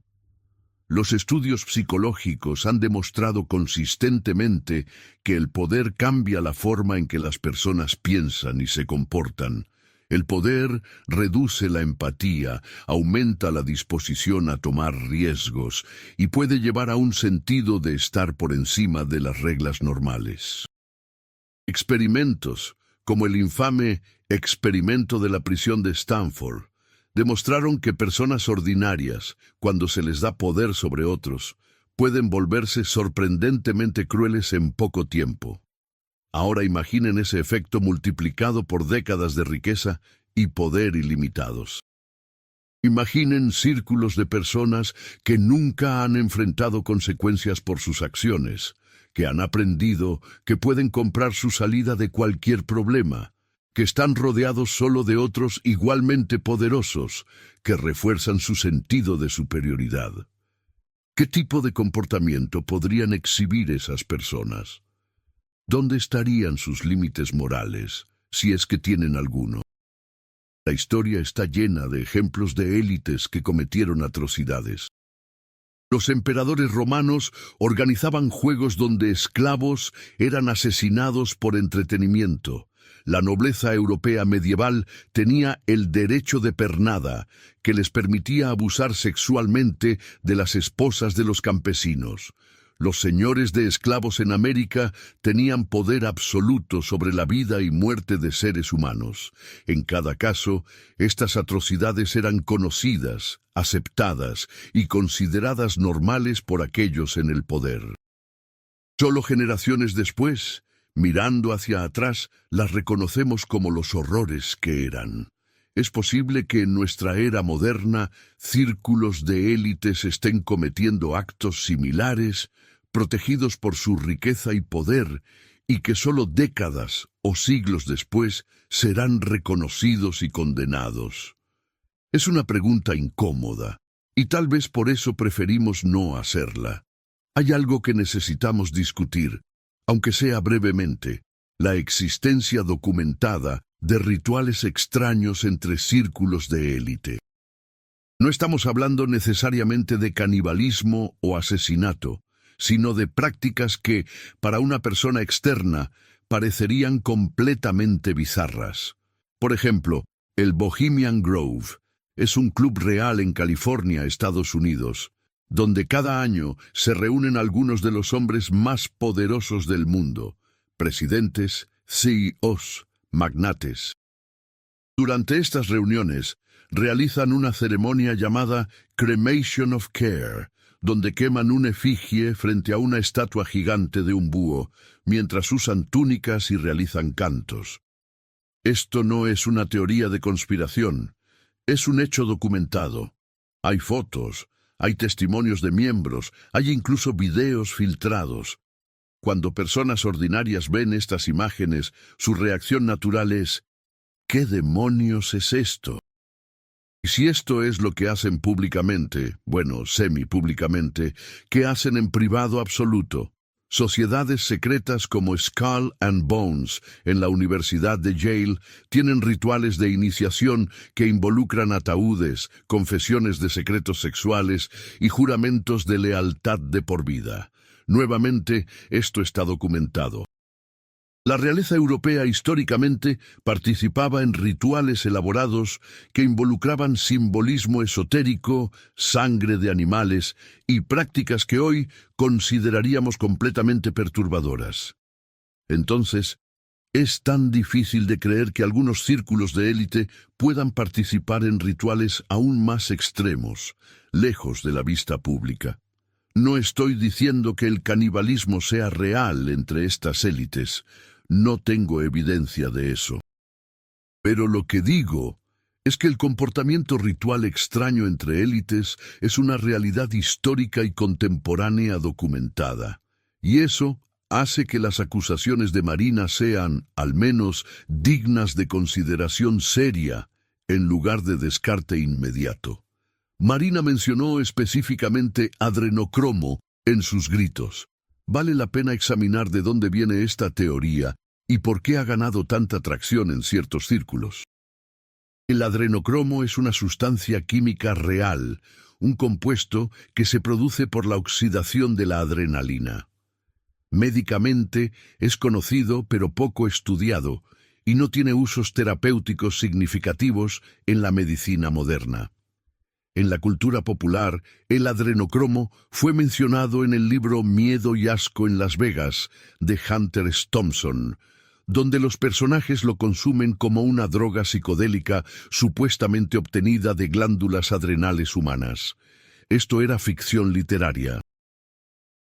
Los estudios psicológicos han demostrado consistentemente que el poder cambia la forma en que las personas piensan y se comportan. El poder reduce la empatía, aumenta la disposición a tomar riesgos y puede llevar a un sentido de estar por encima de las reglas normales. Experimentos, como el infame experimento de la prisión de Stanford, demostraron que personas ordinarias, cuando se les da poder sobre otros, pueden volverse sorprendentemente crueles en poco tiempo. Ahora imaginen ese efecto multiplicado por décadas de riqueza y poder ilimitados. Imaginen círculos de personas que nunca han enfrentado consecuencias por sus acciones, que han aprendido que pueden comprar su salida de cualquier problema, que están rodeados solo de otros igualmente poderosos, que refuerzan su sentido de superioridad. ¿Qué tipo de comportamiento podrían exhibir esas personas? ¿Dónde estarían sus límites morales, si es que tienen alguno? La historia está llena de ejemplos de élites que cometieron atrocidades. Los emperadores romanos organizaban juegos donde esclavos eran asesinados por entretenimiento. La nobleza europea medieval tenía el derecho de pernada, que les permitía abusar sexualmente de las esposas de los campesinos. Los señores de esclavos en América tenían poder absoluto sobre la vida y muerte de seres humanos. En cada caso, estas atrocidades eran conocidas, aceptadas y consideradas normales por aquellos en el poder. Solo generaciones después, mirando hacia atrás, las reconocemos como los horrores que eran. Es posible que en nuestra era moderna círculos de élites estén cometiendo actos similares, protegidos por su riqueza y poder, y que solo décadas o siglos después serán reconocidos y condenados. Es una pregunta incómoda, y tal vez por eso preferimos no hacerla. Hay algo que necesitamos discutir, aunque sea brevemente: la existencia documentada de rituales extraños entre círculos de élite. No estamos hablando necesariamente de canibalismo o asesinato, sino de prácticas que, para una persona externa, parecerían completamente bizarras. Por ejemplo, el Bohemian Grove es un club real en California, Estados Unidos, donde cada año se reúnen algunos de los hombres más poderosos del mundo, presidentes, CEOs, magnates. Durante estas reuniones, realizan una ceremonia llamada Cremation of Care, donde queman una efigie frente a una estatua gigante de un búho, mientras usan túnicas y realizan cantos. Esto no es una teoría de conspiración, es un hecho documentado. Hay fotos, hay testimonios de miembros, hay incluso videos filtrados. Cuando personas ordinarias ven estas imágenes, su reacción natural es: ¿qué demonios es esto? Y si esto es lo que hacen públicamente, bueno, semipúblicamente, ¿qué hacen en privado absoluto? Sociedades secretas como Skull and Bones en la Universidad de Yale tienen rituales de iniciación que involucran ataúdes, confesiones de secretos sexuales y juramentos de lealtad de por vida. Nuevamente, esto está documentado. La realeza europea históricamente participaba en rituales elaborados que involucraban simbolismo esotérico, sangre de animales y prácticas que hoy consideraríamos completamente perturbadoras. Entonces, es tan difícil de creer que algunos círculos de élite puedan participar en rituales aún más extremos, lejos de la vista pública. No estoy diciendo que el canibalismo sea real entre estas élites. No tengo evidencia de eso. Pero lo que digo es que el comportamiento ritual extraño entre élites es una realidad histórica y contemporánea documentada. Y eso hace que las acusaciones de Marina sean, al menos, dignas de consideración seria, en lugar de descarte inmediato. Marina mencionó específicamente adrenocromo en sus gritos. Vale la pena examinar de dónde viene esta teoría y por qué ha ganado tanta tracción en ciertos círculos. El adrenocromo es una sustancia química real, un compuesto que se produce por la oxidación de la adrenalina. Médicamente es conocido pero poco estudiado y no tiene usos terapéuticos significativos en la medicina moderna. En la cultura popular, el adrenocromo fue mencionado en el libro Miedo y Asco en Las Vegas, de Hunter S. Thompson, donde los personajes lo consumen como una droga psicodélica supuestamente obtenida de glándulas adrenales humanas. Esto era ficción literaria.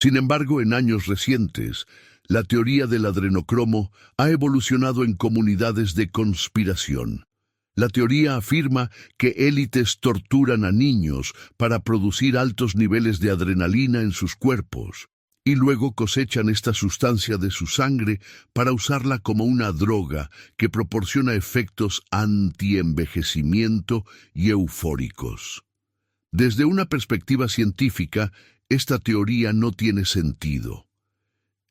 Sin embargo, en años recientes, la teoría del adrenocromo ha evolucionado en comunidades de conspiración. La teoría afirma que élites torturan a niños para producir altos niveles de adrenalina en sus cuerpos, y luego cosechan esta sustancia de su sangre para usarla como una droga que proporciona efectos anti-envejecimiento y eufóricos. Desde una perspectiva científica, esta teoría no tiene sentido.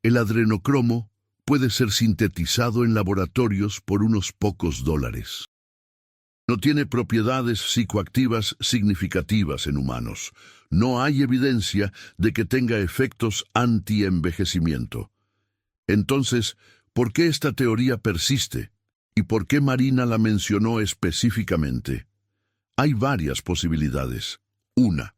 El adrenocromo puede ser sintetizado en laboratorios por unos pocos dólares. No tiene propiedades psicoactivas significativas en humanos. No hay evidencia de que tenga efectos anti-envejecimiento. Entonces, ¿por qué esta teoría persiste? ¿Y por qué Marina la mencionó específicamente? Hay varias posibilidades. Una,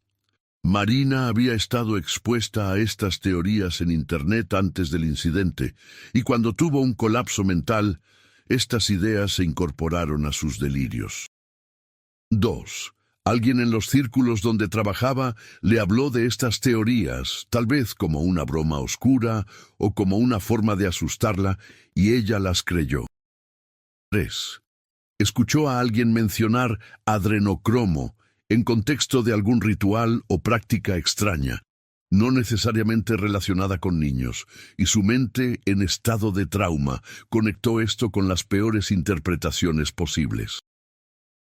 Marina había estado expuesta a estas teorías en Internet antes del incidente, y cuando tuvo un colapso mental, estas ideas se incorporaron a sus delirios. 2. Alguien en los círculos donde trabajaba le habló de estas teorías, tal vez como una broma oscura o como una forma de asustarla, y ella las creyó. 3. Escuchó a alguien mencionar adrenocromo en contexto de algún ritual o práctica extraña, no necesariamente relacionada con niños, y su mente, en estado de trauma, conectó esto con las peores interpretaciones posibles.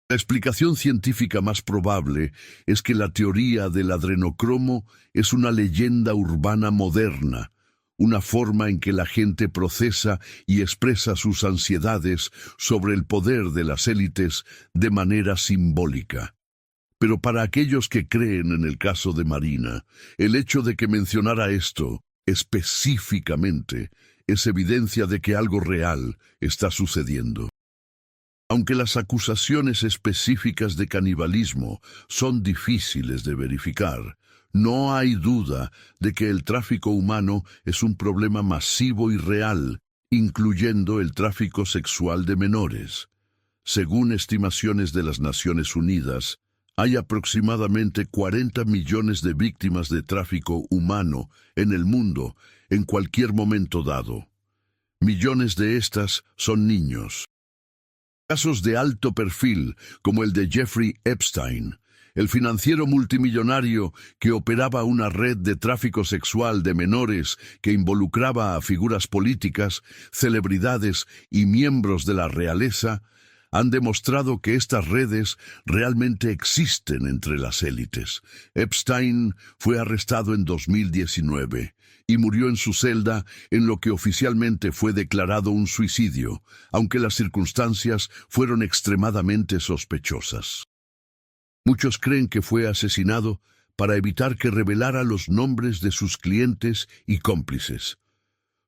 La explicación científica más probable es que la teoría del adrenocromo es una leyenda urbana moderna, una forma en que la gente procesa y expresa sus ansiedades sobre el poder de las élites de manera simbólica. Pero para aquellos que creen en el caso de Marina, el hecho de que mencionara esto específicamente es evidencia de que algo real está sucediendo. Aunque las acusaciones específicas de canibalismo son difíciles de verificar, no hay duda de que el tráfico humano es un problema masivo y real, incluyendo el tráfico sexual de menores. Según estimaciones de las Naciones Unidas, hay aproximadamente 40 millones de víctimas de tráfico humano en el mundo en cualquier momento dado. Millones de estas son niños. Casos de alto perfil, como el de Jeffrey Epstein, el financiero multimillonario que operaba una red de tráfico sexual de menores que involucraba a figuras políticas, celebridades y miembros de la realeza, han demostrado que estas redes realmente existen entre las élites. Epstein fue arrestado en 2019 y murió en su celda en lo que oficialmente fue declarado un suicidio, aunque las circunstancias fueron extremadamente sospechosas. Muchos creen que fue asesinado para evitar que revelara los nombres de sus clientes y cómplices.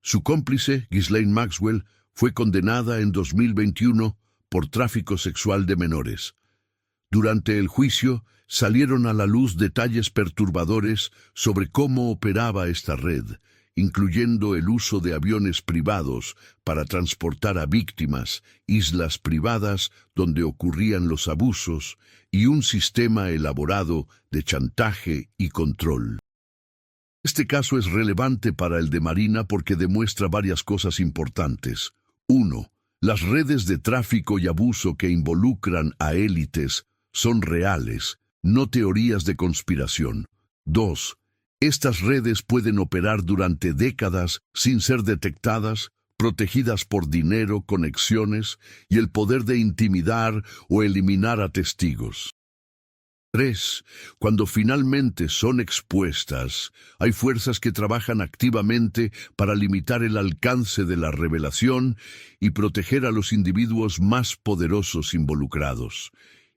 Su cómplice, Ghislaine Maxwell, fue condenada en 2021 por tráfico sexual de menores. Durante el juicio, salieron a la luz detalles perturbadores sobre cómo operaba esta red, incluyendo el uso de aviones privados para transportar a víctimas, islas privadas donde ocurrían los abusos y un sistema elaborado de chantaje y control. Este caso es relevante para el de Marina porque demuestra varias cosas importantes. 1. Las redes de tráfico y abuso que involucran a élites son reales, no teorías de conspiración. 2. Estas redes pueden operar durante décadas sin ser detectadas, protegidas por dinero, conexiones y el poder de intimidar o eliminar a testigos. 3. Cuando finalmente son expuestas, hay fuerzas que trabajan activamente para limitar el alcance de la revelación y proteger a los individuos más poderosos involucrados.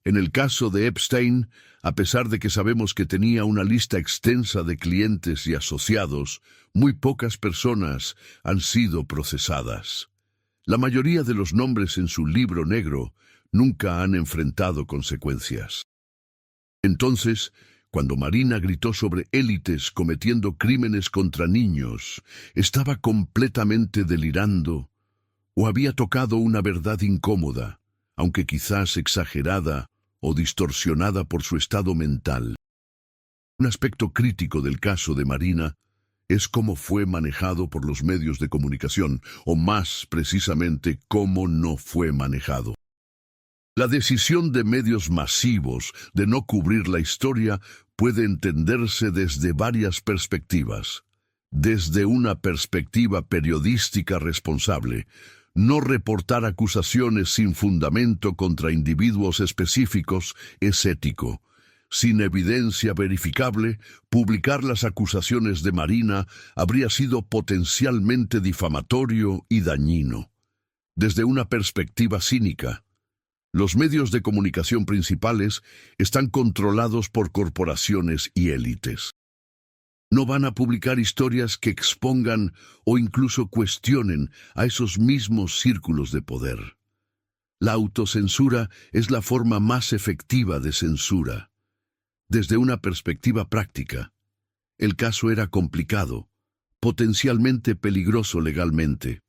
En el caso de Epstein, a pesar de que sabemos que tenía una lista extensa de clientes y asociados, muy pocas personas han sido procesadas. La mayoría de los nombres en su libro negro nunca han enfrentado consecuencias. Entonces, cuando Marina gritó sobre élites cometiendo crímenes contra niños, ¿estaba completamente delirando o había tocado una verdad incómoda, aunque quizás exagerada o distorsionada por su estado mental? Un aspecto crítico del caso de Marina es cómo fue manejado por los medios de comunicación, o más precisamente, cómo no fue manejado. La decisión de medios masivos de no cubrir la historia puede entenderse desde varias perspectivas. Desde una perspectiva periodística responsable, no reportar acusaciones sin fundamento contra individuos específicos es ético. Sin evidencia verificable, publicar las acusaciones de Marina habría sido potencialmente difamatorio y dañino. Desde una perspectiva cínica, los medios de comunicación principales están controlados por corporaciones y élites. No van a publicar historias que expongan o incluso cuestionen a esos mismos círculos de poder. La autocensura es la forma más efectiva de censura. Desde una perspectiva práctica, el caso era complicado, potencialmente peligroso legalmente,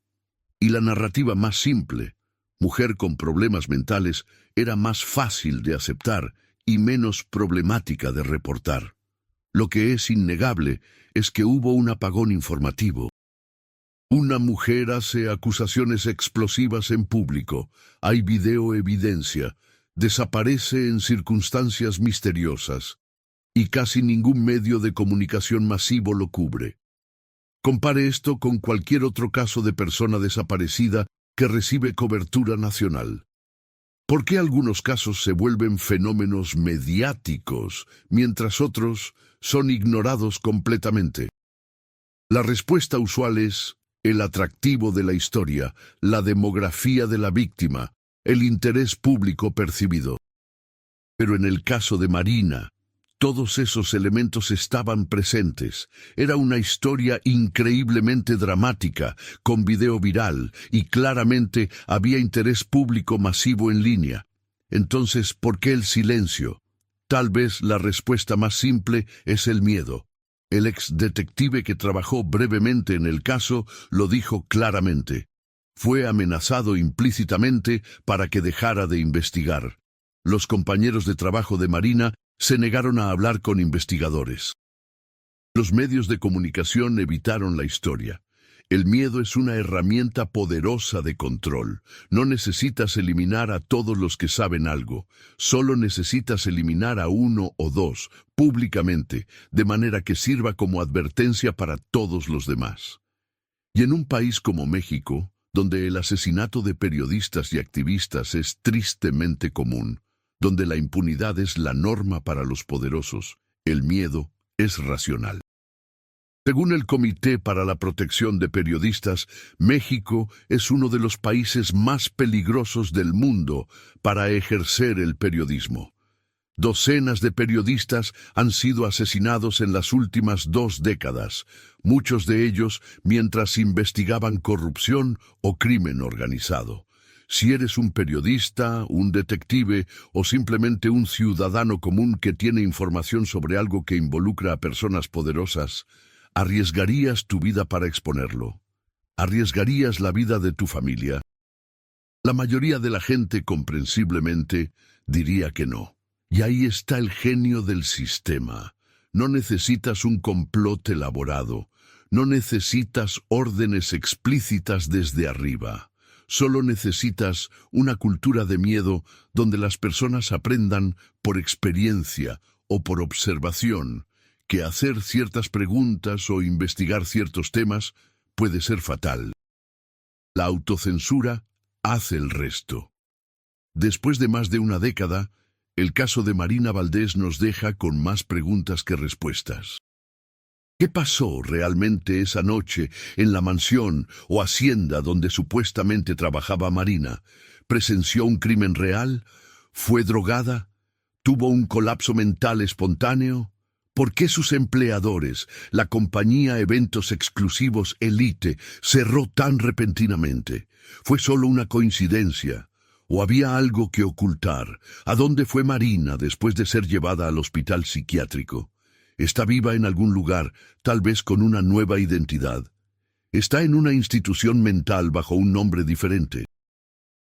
y la narrativa más simple, mujer con problemas mentales, era más fácil de aceptar y menos problemática de reportar. Lo que es innegable es que hubo un apagón informativo. Una mujer hace acusaciones explosivas en público, hay video evidencia, desaparece en circunstancias misteriosas, y casi ningún medio de comunicación masivo lo cubre. Compare esto con cualquier otro caso de persona desaparecida que recibe cobertura nacional. ¿Por qué algunos casos se vuelven fenómenos mediáticos, mientras otros son ignorados completamente? La respuesta usual es el atractivo de la historia, la demografía de la víctima, el interés público percibido. Pero en el caso de Marina, todos esos elementos estaban presentes. Era una historia increíblemente dramática, con video viral, y claramente había interés público masivo en línea. Entonces, ¿por qué el silencio? Tal vez la respuesta más simple es el miedo. El ex detective que trabajó brevemente en el caso lo dijo claramente. Fue amenazado implícitamente para que dejara de investigar. Los compañeros de trabajo de Marina se negaron a hablar con investigadores. Los medios de comunicación evitaron la historia. El miedo es una herramienta poderosa de control. No necesitas eliminar a todos los que saben algo. Solo necesitas eliminar a uno o dos, públicamente, de manera que sirva como advertencia para todos los demás. Y en un país como México, donde el asesinato de periodistas y activistas es tristemente común, donde la impunidad es la norma para los poderosos, el miedo es racional. Según el Comité para la Protección de Periodistas, México es uno de los países más peligrosos del mundo para ejercer el periodismo. Docenas de periodistas han sido asesinados en las últimas 2 décadas, muchos de ellos mientras investigaban corrupción o crimen organizado. Si eres un periodista, un detective o simplemente un ciudadano común que tiene información sobre algo que involucra a personas poderosas, ¿arriesgarías tu vida para exponerlo? ¿Arriesgarías la vida de tu familia? La mayoría de la gente, comprensiblemente, diría que no. Y ahí está el genio del sistema. No necesitas un complot elaborado. No necesitas órdenes explícitas desde arriba. Solo necesitas una cultura de miedo donde las personas aprendan por experiencia o por observación que hacer ciertas preguntas o investigar ciertos temas puede ser fatal. La autocensura hace el resto. Después de más de una década, el caso de Marina Valdés nos deja con más preguntas que respuestas. ¿Qué pasó realmente esa noche en la mansión o hacienda donde supuestamente trabajaba Marina? ¿Presenció un crimen real? ¿Fue drogada? ¿Tuvo un colapso mental espontáneo? ¿Por qué sus empleadores, la compañía Eventos Exclusivos Elite, cerró tan repentinamente? ¿Fue solo una coincidencia? ¿O había algo que ocultar? ¿A dónde fue Marina después de ser llevada al hospital psiquiátrico? ¿Está viva en algún lugar, tal vez con una nueva identidad? ¿Está en una institución mental bajo un nombre diferente?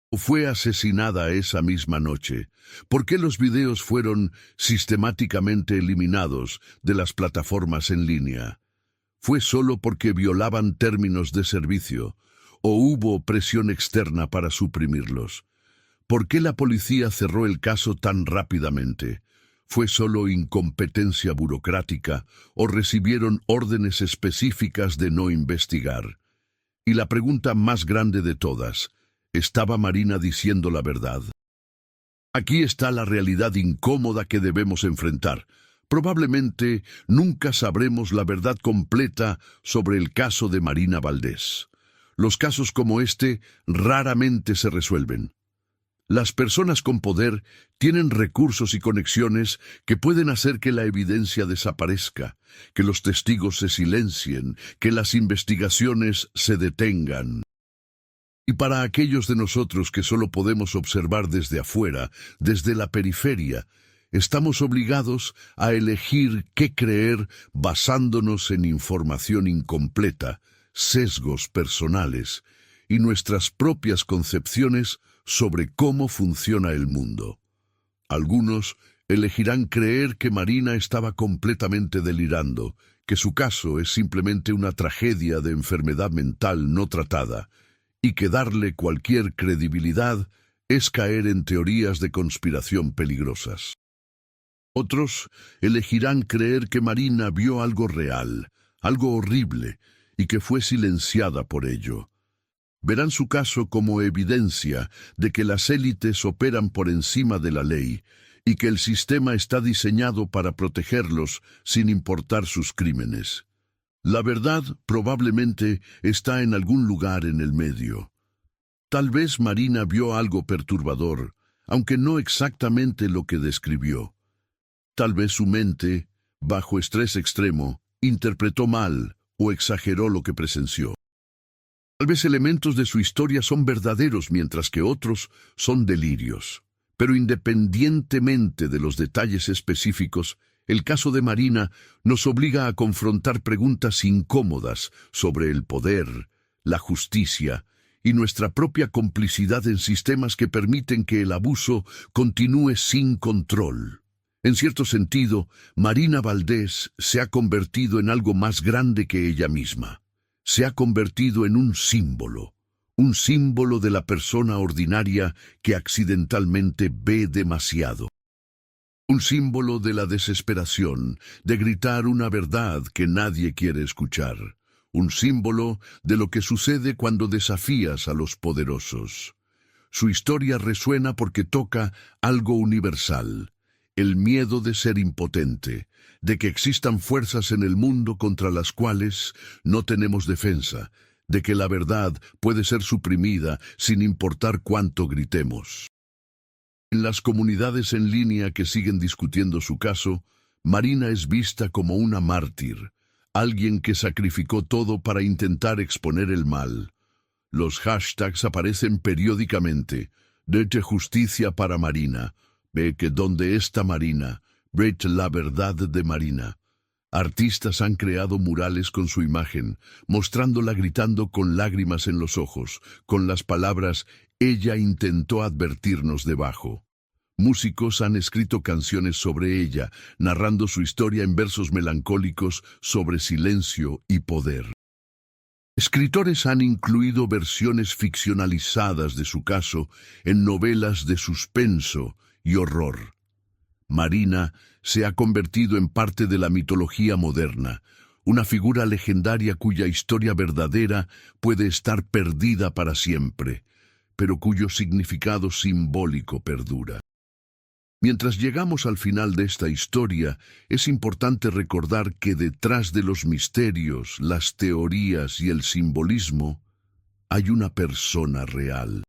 ¿O fue asesinada esa misma noche? ¿Por qué los videos fueron sistemáticamente eliminados de las plataformas en línea? ¿Fue solo porque violaban términos de servicio? ¿O hubo presión externa para suprimirlos? ¿Por qué la policía cerró el caso tan rápidamente? ¿Fue solo incompetencia burocrática o recibieron órdenes específicas de no investigar? Y la pregunta más grande de todas, ¿estaba Marina diciendo la verdad? Aquí está la realidad incómoda que debemos enfrentar. Probablemente nunca sabremos la verdad completa sobre el caso de Marina Valdés. Los casos como este raramente se resuelven. Las personas con poder tienen recursos y conexiones que pueden hacer que la evidencia desaparezca, que los testigos se silencien, que las investigaciones se detengan. Y para aquellos de nosotros que solo podemos observar desde afuera, desde la periferia, estamos obligados a elegir qué creer basándonos en información incompleta, sesgos personales y nuestras propias concepciones sobre cómo funciona el mundo. Algunos elegirán creer que Marina estaba completamente delirando, que su caso es simplemente una tragedia de enfermedad mental no tratada, y que darle cualquier credibilidad es caer en teorías de conspiración peligrosas. Otros elegirán creer que Marina vio algo real, algo horrible, y que fue silenciada por ello. Verán su caso como evidencia de que las élites operan por encima de la ley y que el sistema está diseñado para protegerlos sin importar sus crímenes. La verdad probablemente está en algún lugar en el medio. Tal vez Marina vio algo perturbador, aunque no exactamente lo que describió. Tal vez su mente, bajo estrés extremo, interpretó mal o exageró lo que presenció. Tal vez elementos de su historia son verdaderos mientras que otros son delirios. Pero independientemente de los detalles específicos, el caso de Marina nos obliga a confrontar preguntas incómodas sobre el poder, la justicia y nuestra propia complicidad en sistemas que permiten que el abuso continúe sin control. En cierto sentido, Marina Valdés se ha convertido en algo más grande que ella misma. Se ha convertido en un símbolo de la persona ordinaria que accidentalmente ve demasiado. Un símbolo de la desesperación, de gritar una verdad que nadie quiere escuchar. Un símbolo de lo que sucede cuando desafías a los poderosos. Su historia resuena porque toca algo universal. El miedo de ser impotente, de que existan fuerzas en el mundo contra las cuales no tenemos defensa, de que la verdad puede ser suprimida sin importar cuánto gritemos. En las comunidades en línea que siguen discutiendo su caso, Marina es vista como una mártir, alguien que sacrificó todo para intentar exponer el mal. Los hashtags aparecen periódicamente. Dete justicia para Marina. Ve que donde está Marina, brete la verdad de Marina. Artistas han creado murales con su imagen, mostrándola gritando con lágrimas en los ojos, con las palabras «Ella intentó advertirnos debajo». Músicos han escrito canciones sobre ella, narrando su historia en versos melancólicos sobre silencio y poder. Escritores han incluido versiones ficcionalizadas de su caso en novelas de suspenso y horror. Marina se ha convertido en parte de la mitología moderna, una figura legendaria cuya historia verdadera puede estar perdida para siempre, pero cuyo significado simbólico perdura. Mientras llegamos al final de esta historia, es importante recordar que detrás de los misterios, las teorías y el simbolismo, hay una persona real.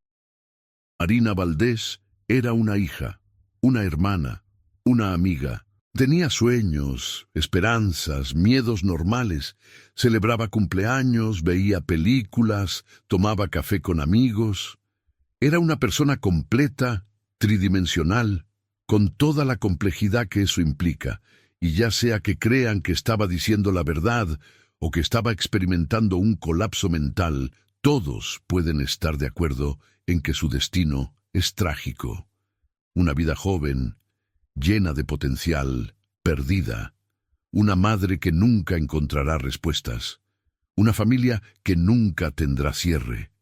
Marina Valdés era una hija, una hermana, una amiga. Tenía sueños, esperanzas, miedos normales. Celebraba cumpleaños, veía películas, tomaba café con amigos. Era una persona completa, tridimensional, con toda la complejidad que eso implica, y ya sea que crean que estaba diciendo la verdad o que estaba experimentando un colapso mental, todos pueden estar de acuerdo en que su destino es trágico. Una vida joven, llena de potencial, perdida. Una madre que nunca encontrará respuestas. Una familia que nunca tendrá cierre.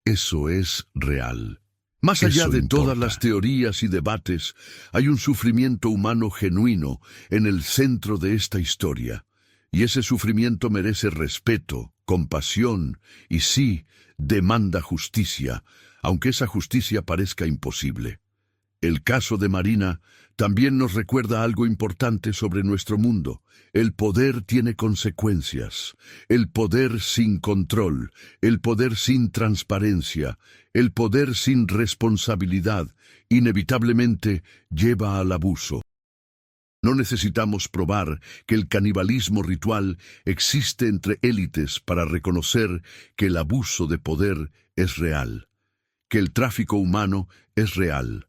Eso es real. Más allá de todas las teorías y debates, hay un sufrimiento humano genuino en el centro de esta historia. Y ese sufrimiento merece respeto, compasión y sí, demanda justicia, aunque esa justicia parezca imposible. El caso de Marina también nos recuerda algo importante sobre nuestro mundo. El poder tiene consecuencias. El poder sin control, el poder sin transparencia, el poder sin responsabilidad, inevitablemente lleva al abuso. No necesitamos probar que el canibalismo ritual existe entre élites para reconocer que el abuso de poder es real, que el tráfico humano es real,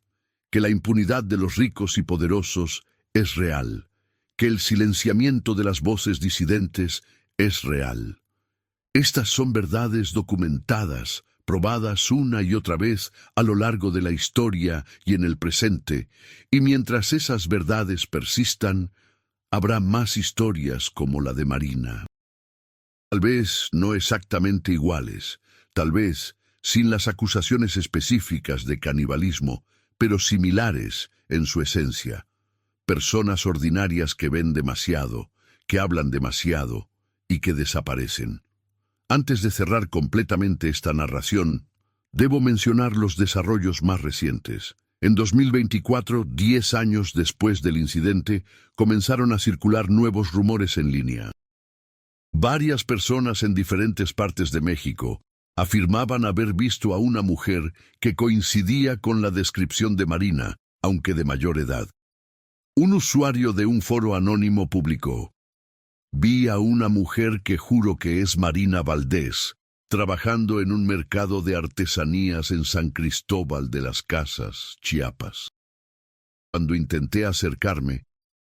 que la impunidad de los ricos y poderosos es real, que el silenciamiento de las voces disidentes es real. Estas son verdades documentadas, probadas una y otra vez a lo largo de la historia y en el presente, y mientras esas verdades persistan, habrá más historias como la de Marina. Tal vez no exactamente iguales, tal vez sin las acusaciones específicas de canibalismo, pero similares en su esencia. Personas ordinarias que ven demasiado, que hablan demasiado y que desaparecen. Antes de cerrar completamente esta narración, debo mencionar los desarrollos más recientes. En 2024, 10 años después del incidente, comenzaron a circular nuevos rumores en línea. Varias personas en diferentes partes de México afirmaban haber visto a una mujer que coincidía con la descripción de Marina, aunque de mayor edad. Un usuario de un foro anónimo publicó: "Vi a una mujer que juro que es Marina Valdés, trabajando en un mercado de artesanías en San Cristóbal de las Casas, Chiapas. Cuando intenté acercarme,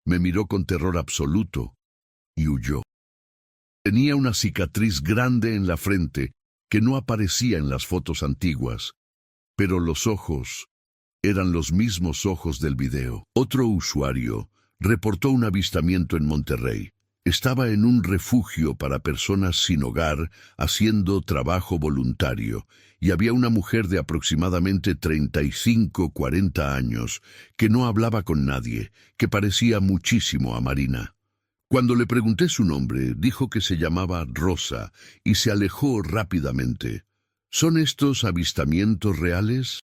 me miró con terror absoluto y huyó. Tenía una cicatriz grande en la frente que no aparecía en las fotos antiguas, pero los ojos eran los mismos ojos del video". Otro usuario reportó un avistamiento en Monterrey. Estaba en un refugio para personas sin hogar haciendo trabajo voluntario y había una mujer de aproximadamente 35-40 años que no hablaba con nadie, que parecía muchísimo a Marina. Cuando le pregunté su nombre, dijo que se llamaba Rosa y se alejó rápidamente. ¿Son estos avistamientos reales?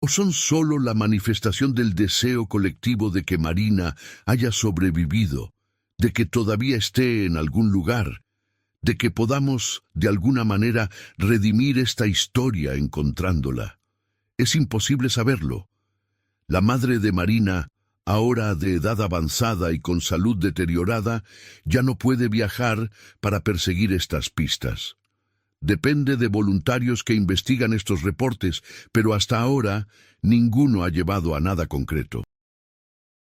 ¿O son solo la manifestación del deseo colectivo de que Marina haya sobrevivido, de que todavía esté en algún lugar, de que podamos, de alguna manera, redimir esta historia encontrándola? Es imposible saberlo. La madre de Marina, ahora de edad avanzada y con salud deteriorada, ya no puede viajar para perseguir estas pistas. Depende de voluntarios que investigan estos reportes, pero hasta ahora ninguno ha llevado a nada concreto.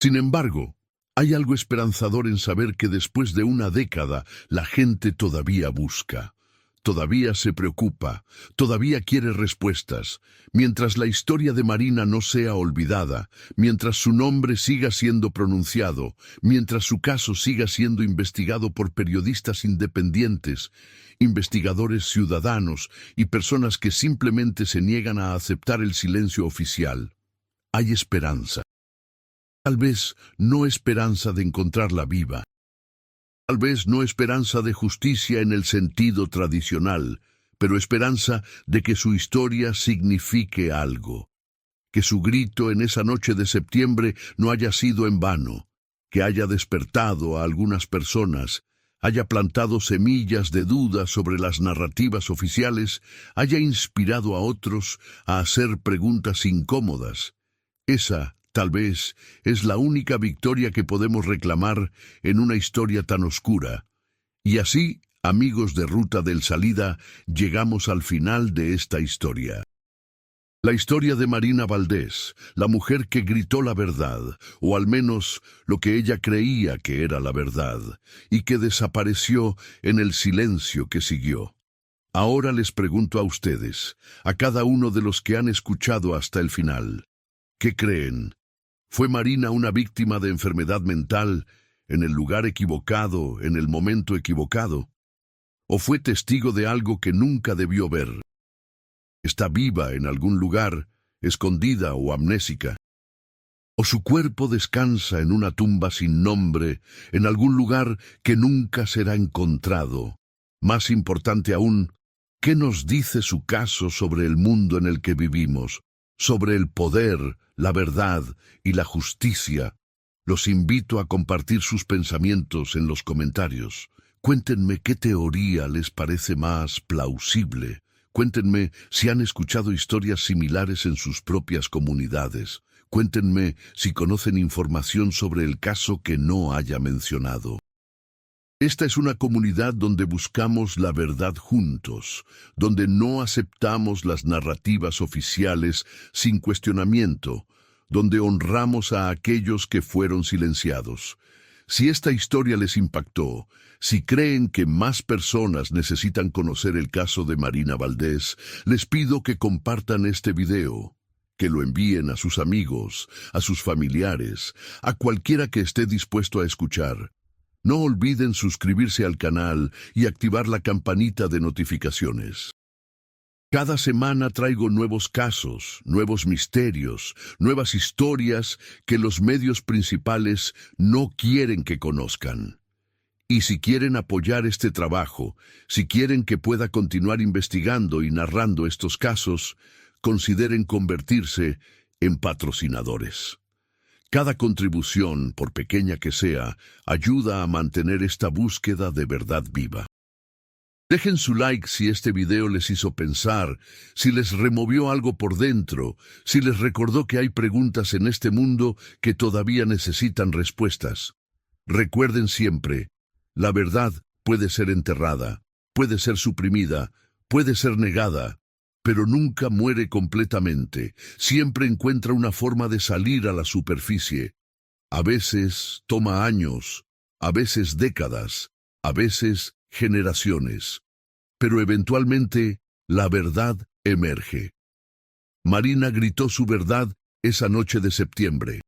Sin embargo, hay algo esperanzador en saber que después de una década la gente todavía busca, todavía se preocupa, todavía quiere respuestas. Mientras la historia de Marina no sea olvidada, mientras su nombre siga siendo pronunciado, mientras su caso siga siendo investigado por periodistas independientes, investigadores ciudadanos y personas que simplemente se niegan a aceptar el silencio oficial, hay esperanza. Tal vez no esperanza de encontrarla viva. Tal vez no esperanza de justicia en el sentido tradicional, pero esperanza de que su historia signifique algo. Que su grito en esa noche de septiembre no haya sido en vano, que haya despertado a algunas personas, haya plantado semillas de duda sobre las narrativas oficiales, haya inspirado a otros a hacer preguntas incómodas. Esa, tal vez, es la única victoria que podemos reclamar en una historia tan oscura. Y así, amigos de Ruta del Salida, llegamos al final de esta historia. La historia de Marina Valdés, la mujer que gritó la verdad, o al menos lo que ella creía que era la verdad, y que desapareció en el silencio que siguió. Ahora les pregunto a ustedes, a cada uno de los que han escuchado hasta el final, ¿qué creen? ¿Fue Marina una víctima de enfermedad mental, en el lugar equivocado, en el momento equivocado? ¿O fue testigo de algo que nunca debió ver? ¿Está viva en algún lugar, escondida o amnésica? ¿O su cuerpo descansa en una tumba sin nombre, en algún lugar que nunca será encontrado? Más importante aún, ¿qué nos dice su caso sobre el mundo en el que vivimos, sobre el poder, la verdad y la justicia? Los invito a compartir sus pensamientos en los comentarios. Cuéntenme qué teoría les parece más plausible. Cuéntenme si han escuchado historias similares en sus propias comunidades. Cuéntenme si conocen información sobre el caso que no haya mencionado. Esta es una comunidad donde buscamos la verdad juntos, donde no aceptamos las narrativas oficiales sin cuestionamiento, donde honramos a aquellos que fueron silenciados. Si esta historia les impactó, si creen que más personas necesitan conocer el caso de Marina Valdés, les pido que compartan este video, que lo envíen a sus amigos, a sus familiares, a cualquiera que esté dispuesto a escuchar. No olviden suscribirse al canal y activar la campanita de notificaciones. Cada semana traigo nuevos casos, nuevos misterios, nuevas historias que los medios principales no quieren que conozcan. Y si quieren apoyar este trabajo, si quieren que pueda continuar investigando y narrando estos casos, consideren convertirse en patrocinadores. Cada contribución, por pequeña que sea, ayuda a mantener esta búsqueda de verdad viva. Dejen su like si este video les hizo pensar, si les removió algo por dentro, si les recordó que hay preguntas en este mundo que todavía necesitan respuestas. Recuerden siempre, la verdad puede ser enterrada, puede ser suprimida, puede ser negada, pero nunca muere completamente. Siempre encuentra una forma de salir a la superficie. A veces toma años, a veces décadas, a veces generaciones. Pero eventualmente la verdad emerge. Marina gritó su verdad esa noche de septiembre.